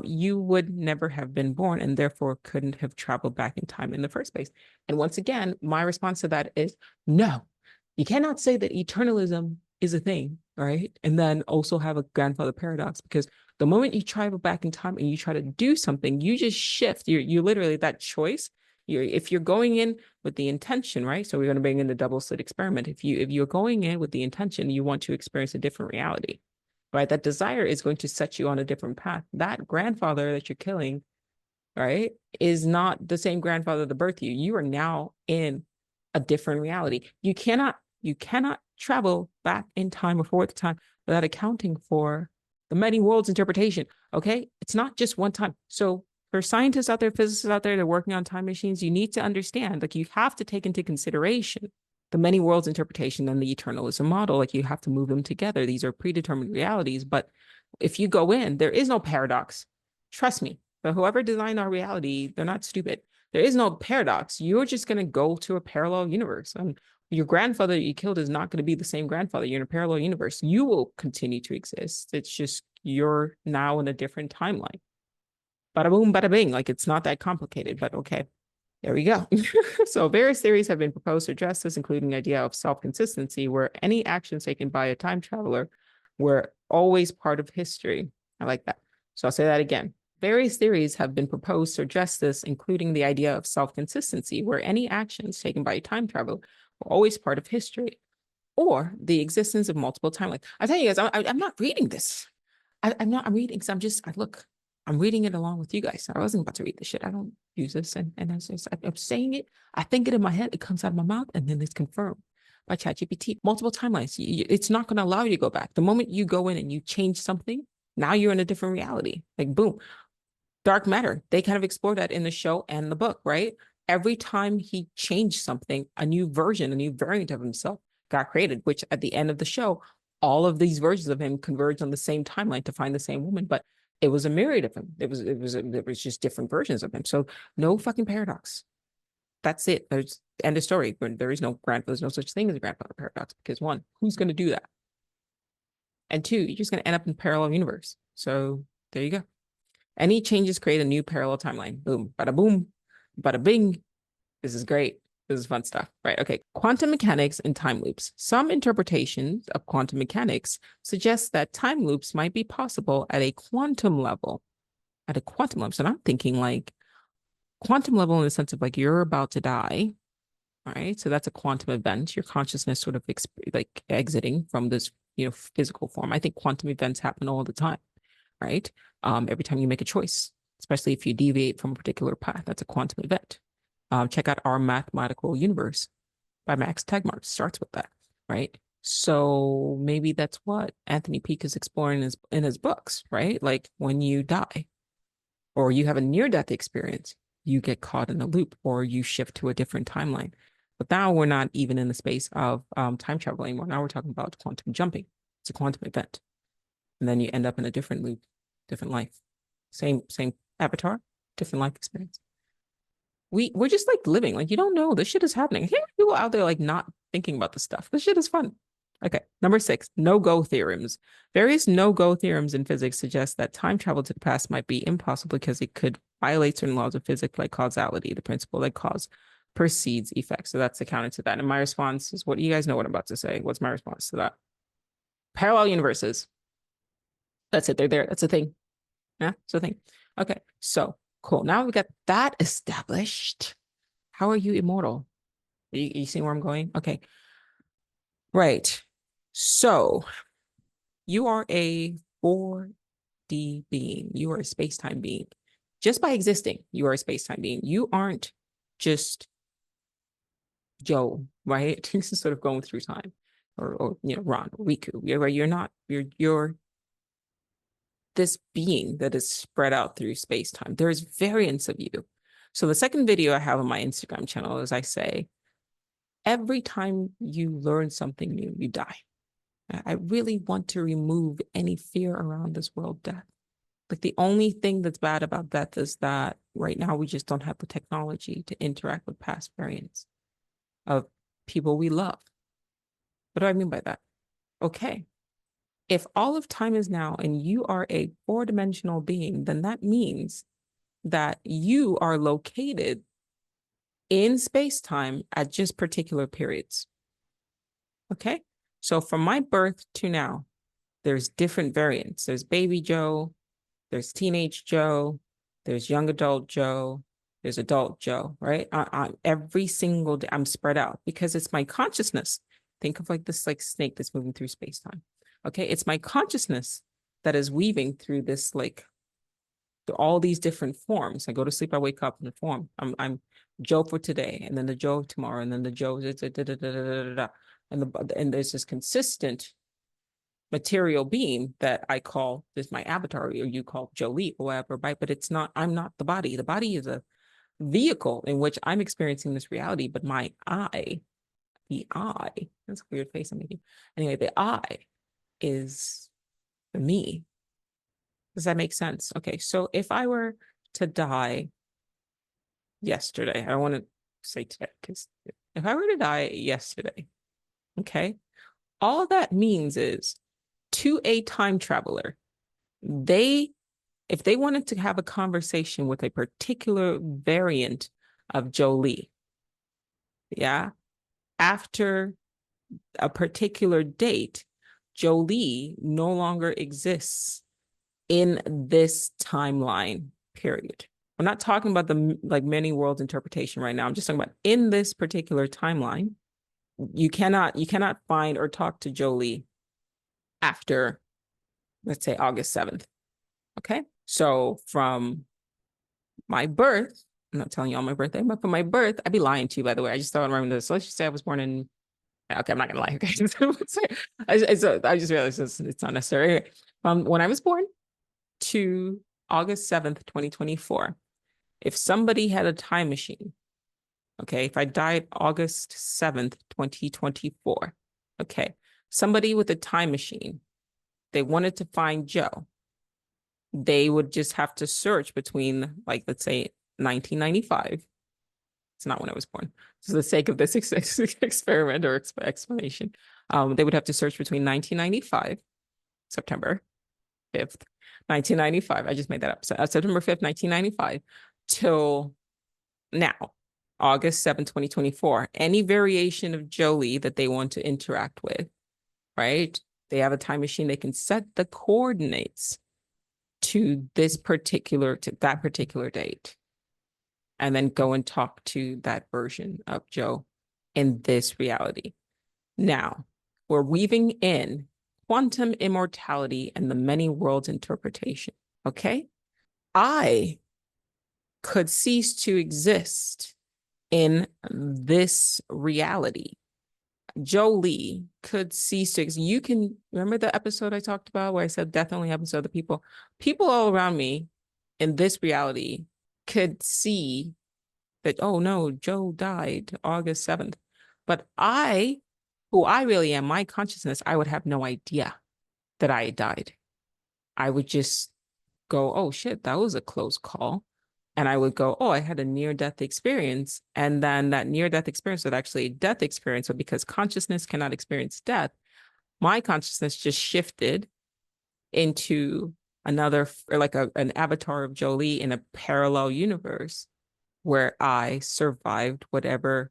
You would never have been born and therefore couldn't have traveled back in time in the first place. And once again, my response to that is no. You cannot say that eternalism is a thing, right? And then also have a grandfather paradox, because the moment you travel back in time and you try to do something, you just shift. You literally that choice. If you're going in with the intention, right? So we're going to bring in the double slit experiment. If you're going in with the intention, you want to experience a different reality, right? That desire is going to set you on a different path. That grandfather that you're killing, right, is not the same grandfather that birthed you. You are now in a different reality. You cannot travel back in time or forward time without accounting for the many worlds interpretation. Okay, it's not just one time. So for scientists out there, physicists out there that are working on time machines, you need to understand, like, you have to take into consideration the many worlds interpretation and the eternalism model. Like, you have to move them together. These are predetermined realities. But if you go in, there is no paradox. Trust me. But whoever designed our reality, they're not stupid. There is no paradox. You're just going to go to a parallel universe. Your grandfather that you killed is not going to be the same grandfather. You're in a parallel universe. You will continue to exist. It's just you're now in a different timeline. Bada boom, bada bing. Like, it's not that complicated, but okay. There we go. So various theories have been proposed to address this, including the idea of self-consistency, where any actions taken by a time traveler were always part of history. I like that. So I'll say that again. Various theories have been proposed to address this, including the idea of self-consistency, where any actions taken by a time traveler were always part of history, or the existence of multiple timelines. I tell you guys, I'm not reading this. I'm reading because I'm reading it along with you guys. I wasn't about to read this shit. I don't use this. And I'm saying it. I think it in my head. It comes out of my mouth and then it's confirmed. by ChatGPT, multiple timelines. It's not going to allow you to go back. The moment you go in and you change something, now you're in a different reality. Like, boom. Dark matter. They kind of explore that in the show and the book, right? Every time he changed something, a new version, a new variant of himself got created, which at the end of the show, all of these versions of him converged on the same timeline to find the same woman. But it was a myriad of him. It was just different versions of him. So no fucking paradox. That's it. There's end of story. There's no such thing as a grandfather paradox, because one, who's going to do that? And two, you're just going to end up in parallel universe. So there you go. Any changes create a new parallel timeline. Boom, bada boom, bada bing. This is great. This is fun stuff, right? Okay. Quantum mechanics and time loops. Some interpretations of quantum mechanics suggest that time loops might be possible at a quantum level. At a quantum level. So I'm thinking like quantum level in the sense of like you're about to die. All right. So that's a quantum event. Your consciousness sort of like exiting from this, physical form. I think quantum events happen all the time, right? Every time you make a choice, especially if you deviate from a particular path, that's a quantum event. Check out Our Mathematical Universe by Max Tegmark. Starts with that, right? So maybe that's what Anthony Peake is exploring in his books, right? Like when you die or you have a near-death experience, you get caught in a loop or you shift to a different timeline. But now we're not even in the space of time travel anymore. Now we're talking about quantum jumping. It's a quantum event. And then you end up in a different loop, different life. Same avatar, different life experience. We're just like living, like you don't know this shit is happening. Here are people out there like not thinking about this stuff. This shit is fun. Okay, number 6, no-go theorems. Various no-go theorems in physics suggest that time travel to the past might be impossible because it could violate certain laws of physics like causality, the principle that cause precedes effect. So that's the counter to that. And my response is, what do you guys know what I'm about to say? What's my response to that? Parallel universes. That's it. They're there. That's a thing. Yeah, it's a thing. Okay, so cool. Now we got that established. How are you immortal? You see where I'm going? Okay. Right. So you are a 4D being. You are a space-time being. Just by existing, you are a space-time being. You aren't just Joe, right? Sort of going through time. Or Ron, or Riku. You're not. You're this being that is spread out through space-time. There's variants of you. So the second video I have on my Instagram channel is I say, every time you learn something new, you die. I really want to remove any fear around this world death. Like the only thing that's bad about death is that right now we just don't have the technology to interact with past variants of people we love. What do I mean by that? Okay. If all of time is now and you are a 4-dimensional being, then that means that you are located in space-time at just particular periods. Okay? So from my birth to now, there's different variants. There's baby Joe, there's teenage Joe, there's young adult Joe, there's adult Joe, right? Every single day, I'm spread out because it's my consciousness. Think of like this like snake that's moving through space-time. Okay, it's my consciousness that is weaving through this like all these different forms. I go to sleep, I wake up in the form. I'm Joe for today, and then the Joe tomorrow, and then the Joe, and there's this consistent material being that I call this my avatar, or you call Joli or whatever, right? But it's not. I'm not the body. The body is a vehicle in which I'm experiencing this reality. But my I, the I, that's a weird face I'm making. Anyway, the I is me. Does that make sense? Okay, so if I were to die yesterday, I don't want to say today, because if I were to die yesterday, okay, all that means is to a time traveler, if they wanted to have a conversation with a particular variant of Joli, yeah, after a particular date, Joli no longer exists in this timeline period. I'm not talking about the like many worlds interpretation right now. I'm just talking about in this particular timeline, you cannot find or talk to Joli after, let's say, August 7th. Okay. So from my birth, I'm not telling you all my birthday, but from my birth, I'd be lying to you, by the way. I just thought I remember this. So let's just say I was born in Okay, I'm not gonna lie. Okay, I just realized it's not necessary. Anyway, when I was born to August 7th, 2024, if somebody had a time machine, okay, if I died August 7th, 2024, okay, somebody with a time machine, they wanted to find Joe, they would just have to search between, like, let's say 1995. It's not when I was born. So for the sake of this experiment or explanation, they would have to search between 1995, September 5th, 1995. I just made that up. So, September 5th, 1995, till now, August 7th, 2024. Any variation of Joli that they want to interact with, right? They have a time machine. They can set the coordinates to that particular date, and then go and talk to that version of Joe in this reality. Now, we're weaving in quantum immortality and the many worlds interpretation, okay? I could cease to exist in this reality. Joli could cease to exist. You can remember the episode I talked about where I said death only happens to other people? People all around me in this reality could see that, oh no, Joe died August 7th. But who I really am, my consciousness, I would have no idea that I died. I would just go, oh shit, that was a close call. And I would go, oh, I had a near-death experience. And then that near-death experience was actually a death experience. But because consciousness cannot experience death, my consciousness just shifted into another, or like an avatar of Joli in a parallel universe where I survived whatever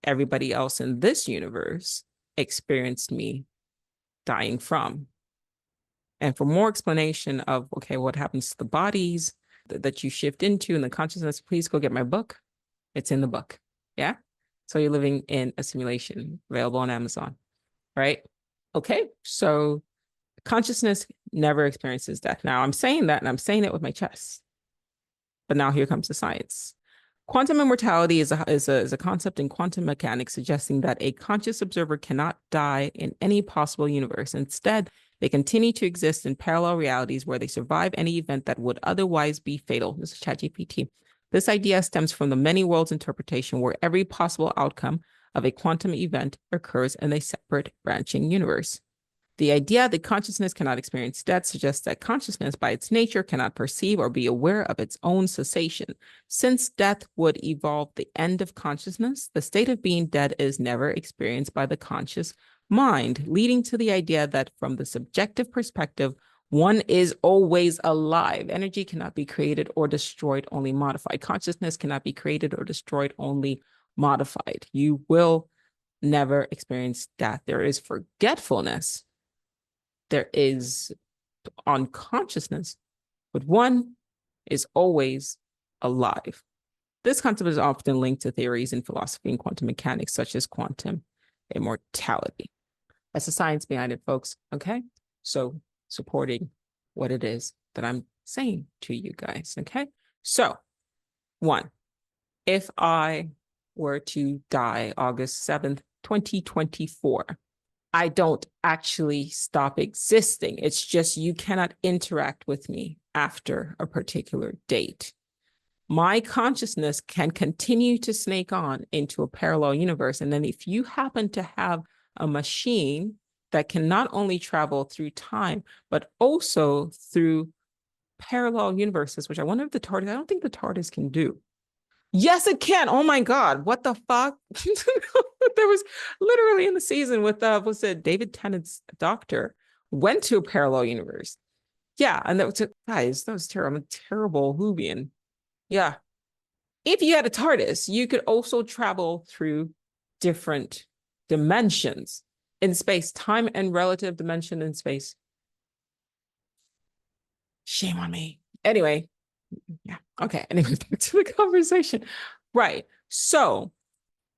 everybody else in this universe experienced me dying from. And for more explanation of, okay, what happens to the bodies that you shift into and the consciousness, please go get my book. It's in the book. Yeah. So you're living in a simulation, available on Amazon, right? Okay. So consciousness never experiences death. Now I'm saying that, and I'm saying it with my chest. But now here comes the science. Quantum immortality is a concept in quantum mechanics suggesting that a conscious observer cannot die in any possible universe. Instead, they continue to exist in parallel realities where they survive any event that would otherwise be fatal. This is ChatGPT. This idea stems from the many worlds interpretation where every possible outcome of a quantum event occurs in a separate branching universe. The idea that consciousness cannot experience death suggests that consciousness, by its nature, cannot perceive or be aware of its own cessation. Since death would evolve the end of consciousness, the state of being dead is never experienced by the conscious mind, leading to the idea that from the subjective perspective, one is always alive. Energy cannot be created or destroyed, only modified. Consciousness cannot be created or destroyed, only modified. You will never experience death. There is forgetfulness. There is unconsciousness, but one is always alive. This concept is often linked to theories in philosophy and quantum mechanics, such as quantum immortality. That's the science behind it, folks. Okay. So supporting what it is that I'm saying to you guys. Okay. So, one, if I were to die August 7th, 2024, I don't actually stop existing. It's just you cannot interact with me after a particular date. My consciousness can continue to snake on into a parallel universe. And then if you happen to have a machine that can not only travel through time, but also through parallel universes, which I wonder if I don't think the TARDIS can do. Yes, it can. Oh my God. What the fuck? There was literally in the season with was it David Tennant's doctor went to a parallel universe. Yeah, and that was guys, that was terrible. I'm a terrible Whovian. Yeah. If you had a TARDIS, you could also travel through different dimensions in space, time and relative dimension in space. Shame on me. Anyway, yeah. Okay. Anyway, back to the conversation. Right. So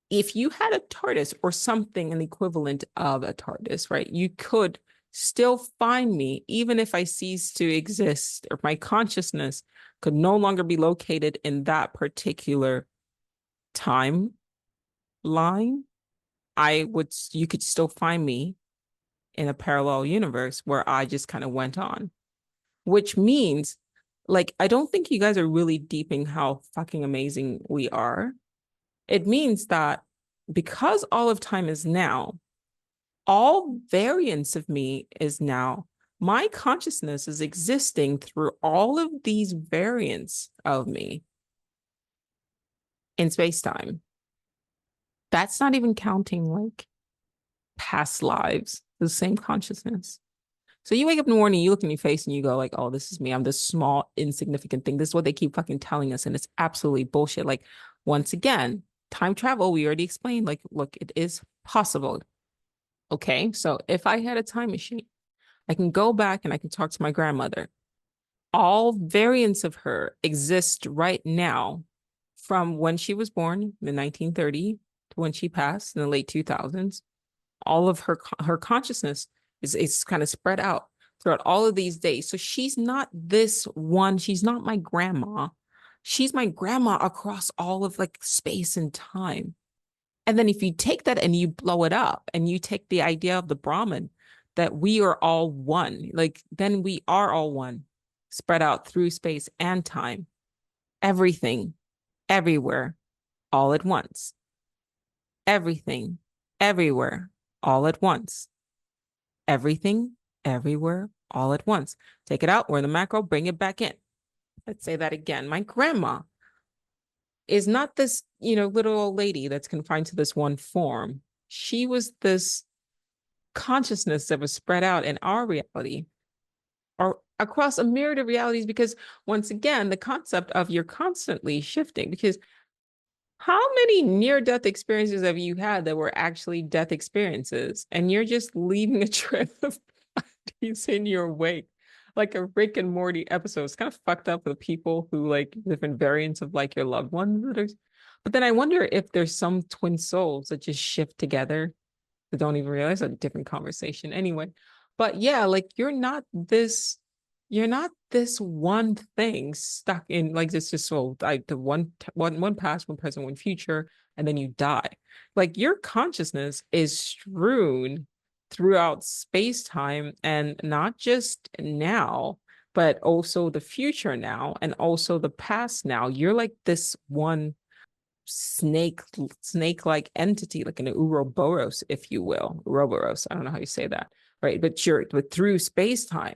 if you had a TARDIS or something an equivalent of a TARDIS, right, you could still find me even if I cease to exist, or my consciousness could no longer be located in that particular time line. you could still find me in a parallel universe where I just kind of went on, which means, like, I don't think you guys are really deeping how fucking amazing we are. It means that because all of time is now, all variance of me is now. My consciousness is existing through all of these variants of me in space time. That's not even counting like past lives, the same consciousness. So you wake up in the morning, you look in your face and you go like, oh, this is me. I'm this small, insignificant thing. This is what they keep fucking telling us. And it's absolutely bullshit. Like, once again, time travel, we already explained, like, look, it is possible. Okay. So if I had a time machine, I can go back and I can talk to my grandmother. All variants of her exist right now from when she was born in the 1930 to when she passed in the late 2000s. All of her consciousness is kind of spread out throughout all of these days. So she's not this one. She's not my grandma. She's my grandma across all of like space and time. And then if you take that and you blow it up and you take the idea of the Brahman, that we are all one, like then we are all one, spread out through space and time, everything, everywhere, all at once, everything, everywhere, all at once, everything, everywhere, all at once. Take it out, we're in the macro, bring it back in. Let's say that again. My grandma is not this, little old lady that's confined to this one form. She was this consciousness that was spread out in our reality or across a myriad of realities, because once again, the concept of you're constantly shifting, because how many near-death experiences have you had that were actually death experiences and you're just leaving a trail of bodies in your wake? Like a Rick and Morty episode. It's kind of fucked up with people who like different variants of like your loved ones that are, but then I wonder if there's some twin souls that just shift together that don't even realize. A different conversation anyway. But yeah, like you're not this one thing stuck in like this, just so like the one past, one present, one future, and then you die. Like your consciousness is strewn throughout space time, and not just now, but also the future now, and also the past now. You're like this one snake-like entity, like an Ouroboros, if you will. Ouroboros, I don't know how you say that, right? But through space-time,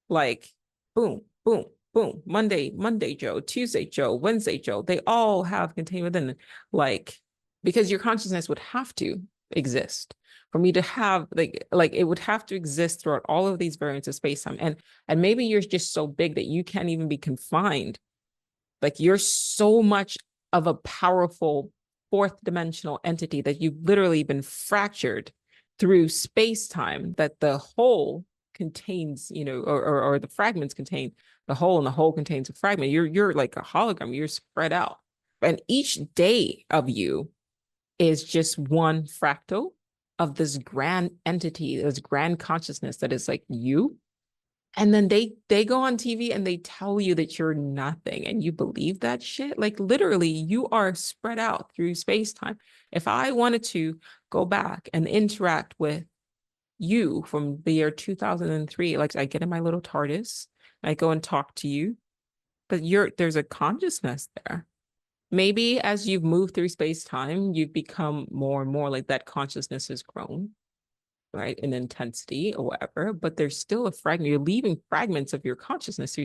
like boom, boom, boom, Monday Joe, Tuesday Joe, Wednesday Joe, they all have contained within, like, because your consciousness would have to exist for me to have like it would have to exist throughout all of these variants of space-time. And maybe you're just so big that you can't even be confined. Like you're so much of a powerful fourth dimensional entity that you've literally been fractured through space-time, that the whole contains, or the fragments contain the whole, and the whole contains a fragment. You're like a hologram. You're spread out, and each day of you is just one fractal of this grand entity, this grand consciousness that is like you. And then they go on TV and they tell you that you're nothing, and you believe that shit. Like literally, you are spread out through space-time. If I wanted to go back and interact with you from the year 2003, like I get in my little TARDIS, I go and talk to you, but there's a consciousness there. Maybe as you've moved through space-time, you've become more and more like that consciousness has grown, right, in intensity or whatever, but there's still a fragment. You're leaving fragments of your consciousness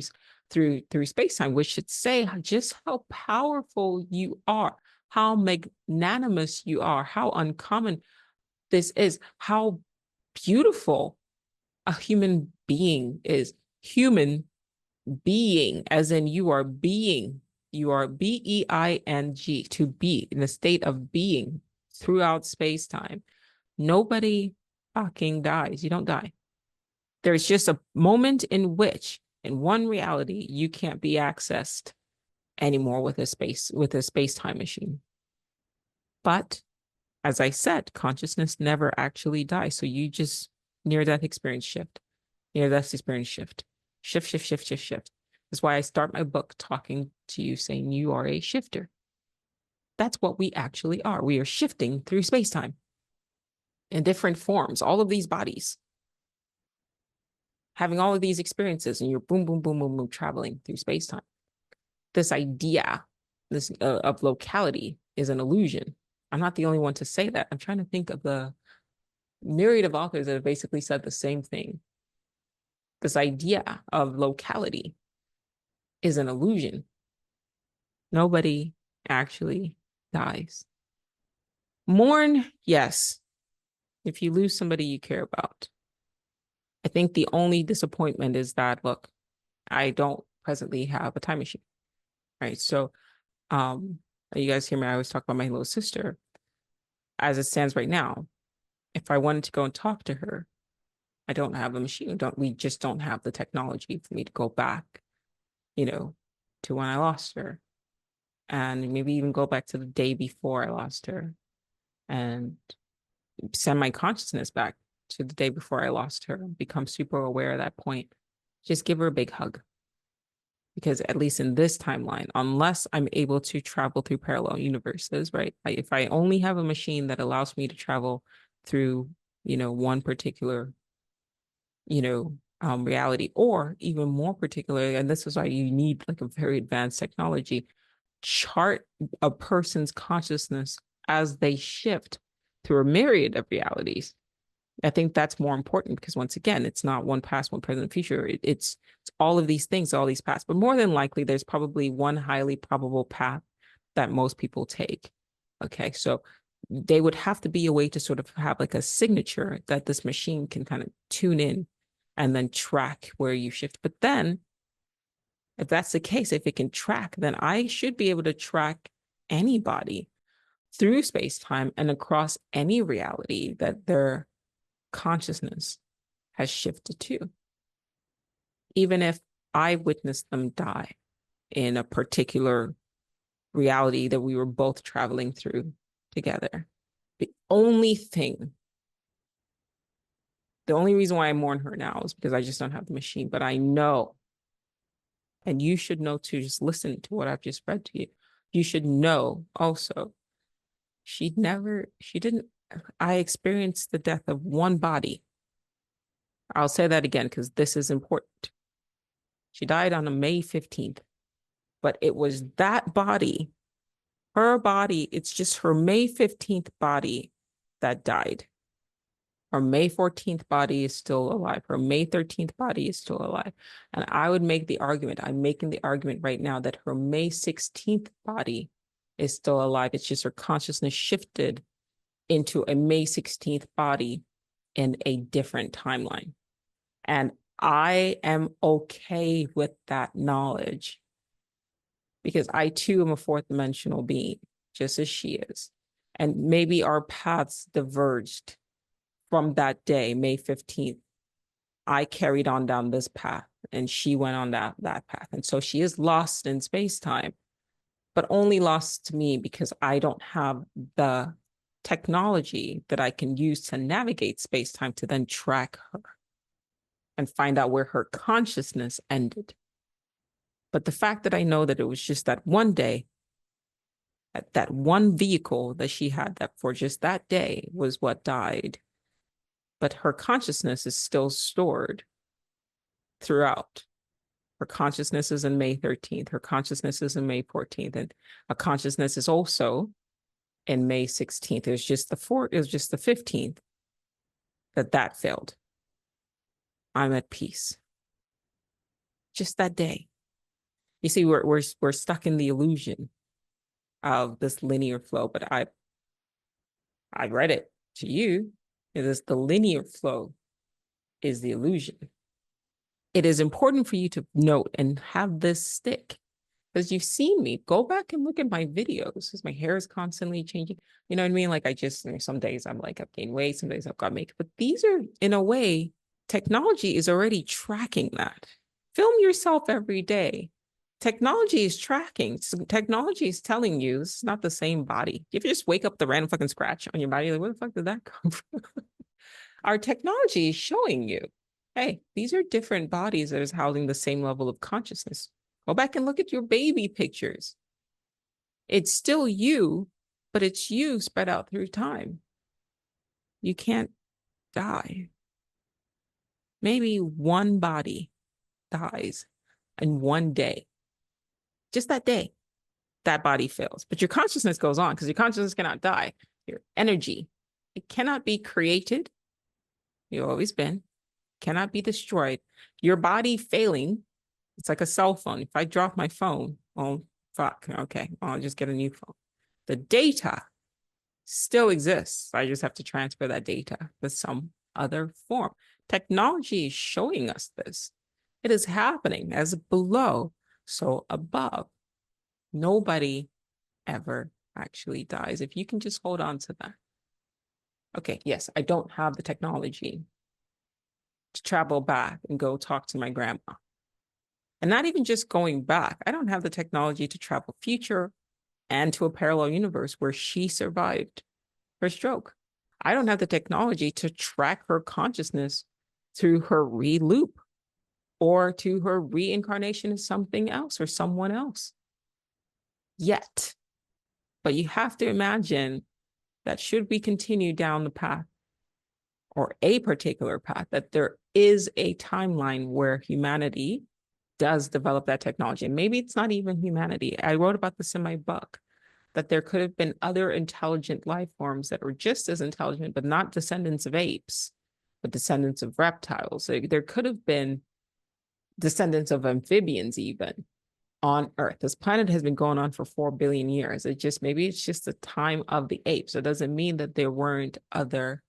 through space-time, which should say just how powerful you are, how magnanimous you are, how uncommon this is, how beautiful a human being is. Human being, as in you are being, you are being, to be in a state of being throughout space-time. Nobody fucking dies. You don't die. There's just a moment in which, in one reality, you can't be accessed anymore with a space-time machine. But as I said, consciousness never actually dies. So you just near-death experience shift. Near-death experience shift. Shift, shift, shift, shift, shift. That's why I start my book talking to you saying you are a shifter. That's what we actually are. We are shifting through space-time. in different forms, all of these bodies, having all of these experiences, and you're boom, boom, boom, boom, boom, traveling through space-time. This idea of locality is an illusion. I'm not the only one to say that. I'm trying to think of the myriad of authors that have basically said the same thing. This idea of locality is an illusion. Nobody actually dies. Mourn, yes, if you lose somebody you care about. I think the only disappointment is that, look, I don't presently have a time machine, right? So, you guys hear me, I always talk about my little sister. As it stands right now, if I wanted to go and talk to her, I don't have a machine. We just don't have the technology for me to go back, to when I lost her. And maybe even go back to the day before I lost her and send my consciousness back to the day before I lost her, become super aware at that point. Just give her a big hug. Because at least in this timeline, unless I'm able to travel through parallel universes, right? If I only have a machine that allows me to travel through, one particular, reality, or even more particularly, and this is why you need like a very advanced technology, chart a person's consciousness as they shift through a myriad of realities. I think that's more important because once again, it's not one past, one present, future. It's all of these things, all these paths, but more than likely, there's probably one highly probable path that most people take. Okay, so they would have to be a way to sort of have like a signature that this machine can kind of tune in and then track where you shift. But then, if that's the case, if it can track, then I should be able to track anybody through space-time and across any reality that their consciousness has shifted to. Even if I witnessed them die in a particular reality that we were both traveling through together. The only reason why I mourn her now is because I just don't have the machine, but I know, and you should know too, just listen to what I've just read to you. You should know also, I experienced the death of one body. I'll say that again because this is important. She died on a May 15th, but it was that body, her body, it's just her May 15th body that died. Her May 14th body is still alive. Her May 13th body is still alive. And I would make the argument, I'm making the argument right now that her May 16th body is still alive. It's just her consciousness shifted into a May 16th body in a different timeline. And I am okay with that knowledge because I too am a fourth dimensional being, just as she is. And maybe our paths diverged from that day, May 15th. I carried on down this path and she went on that path. And so she is lost in space-time, but only lost to me because I don't have the technology that I can use to navigate space-time to then track her and find out where her consciousness ended. But the fact that I know that it was just that one day, that one vehicle that she had that for just that day was what died. But her consciousness is still stored throughout. Her consciousness is in May 13th. Her consciousness is in May 14th. And a consciousness is also in May 16th. It was just the 15th that failed. I'm at peace. Just that day. You see, we're stuck in the illusion of this linear flow, but I read it to you. It is the linear flow is the illusion. It is important for you to note and have this stick because you've seen me. Go back and look at my videos because my hair is constantly changing. You know what I mean? Like some days I'm like, I've gained weight, some days I've got makeup, but these are, in a way, technology is already tracking that. Film yourself every day. Technology is tracking. Technology is telling you this is not the same body. If you just wake up the random fucking scratch on your body, like, where the fuck did that come from? Our technology is showing you, hey, these are different bodies that is housing the same level of consciousness. Go back and look at your baby pictures. It's still you, but it's you spread out through time. you can't die. Maybe one body dies in one day. Just that day, that body fails. But your consciousness goes on because your consciousness cannot die. Your energy, it cannot be created. You've always been, cannot be destroyed. Your body failing, it's like a cell phone. If I drop my phone, oh, fuck, okay, I'll just get a new phone. The data still exists. I just have to transfer that data with some other form. Technology is showing us this. It is happening as below, so above. Nobody ever actually dies. If you can just hold on to that. Okay, yes, I don't have the technology to travel back and go talk to my grandma. And not even just going back. I don't have the technology to travel future and to a parallel universe where she survived her stroke. I don't have the technology to track her consciousness through her re-loop or to her reincarnation as something else or someone else yet. But you have to imagine that should we continue down the path or a particular path, that there is a timeline where humanity does develop that technology. And maybe it's not even humanity. I wrote about this in my book, that there could have been other intelligent life forms that were just as intelligent, but not descendants of apes, but descendants of reptiles. There could have been descendants of amphibians even on Earth. This planet has been going on for 4 billion years. Maybe it's just the time of the apes. It doesn't mean that there weren't other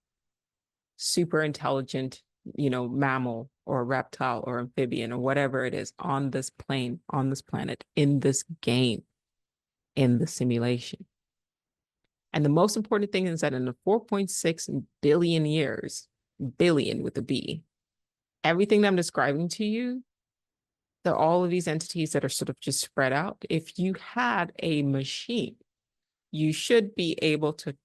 super intelligent, mammal or reptile or amphibian or whatever it is on this plane, on this planet, in this game, in the simulation. And the most important thing is that in the 4.6 billion years, billion with a B, everything that I'm describing to you, all of these entities that are sort of just spread out, if you had a machine, you should be able to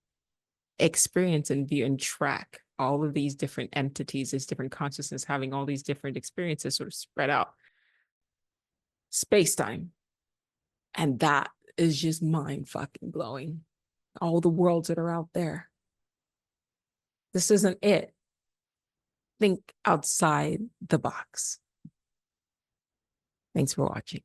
experience and view and track all of these different entities, these different consciousness, having all these different experiences sort of spread out. Space-time. And that is just mind fucking blowing. All the worlds that are out there. This isn't it. Think outside the box. Thanks for watching.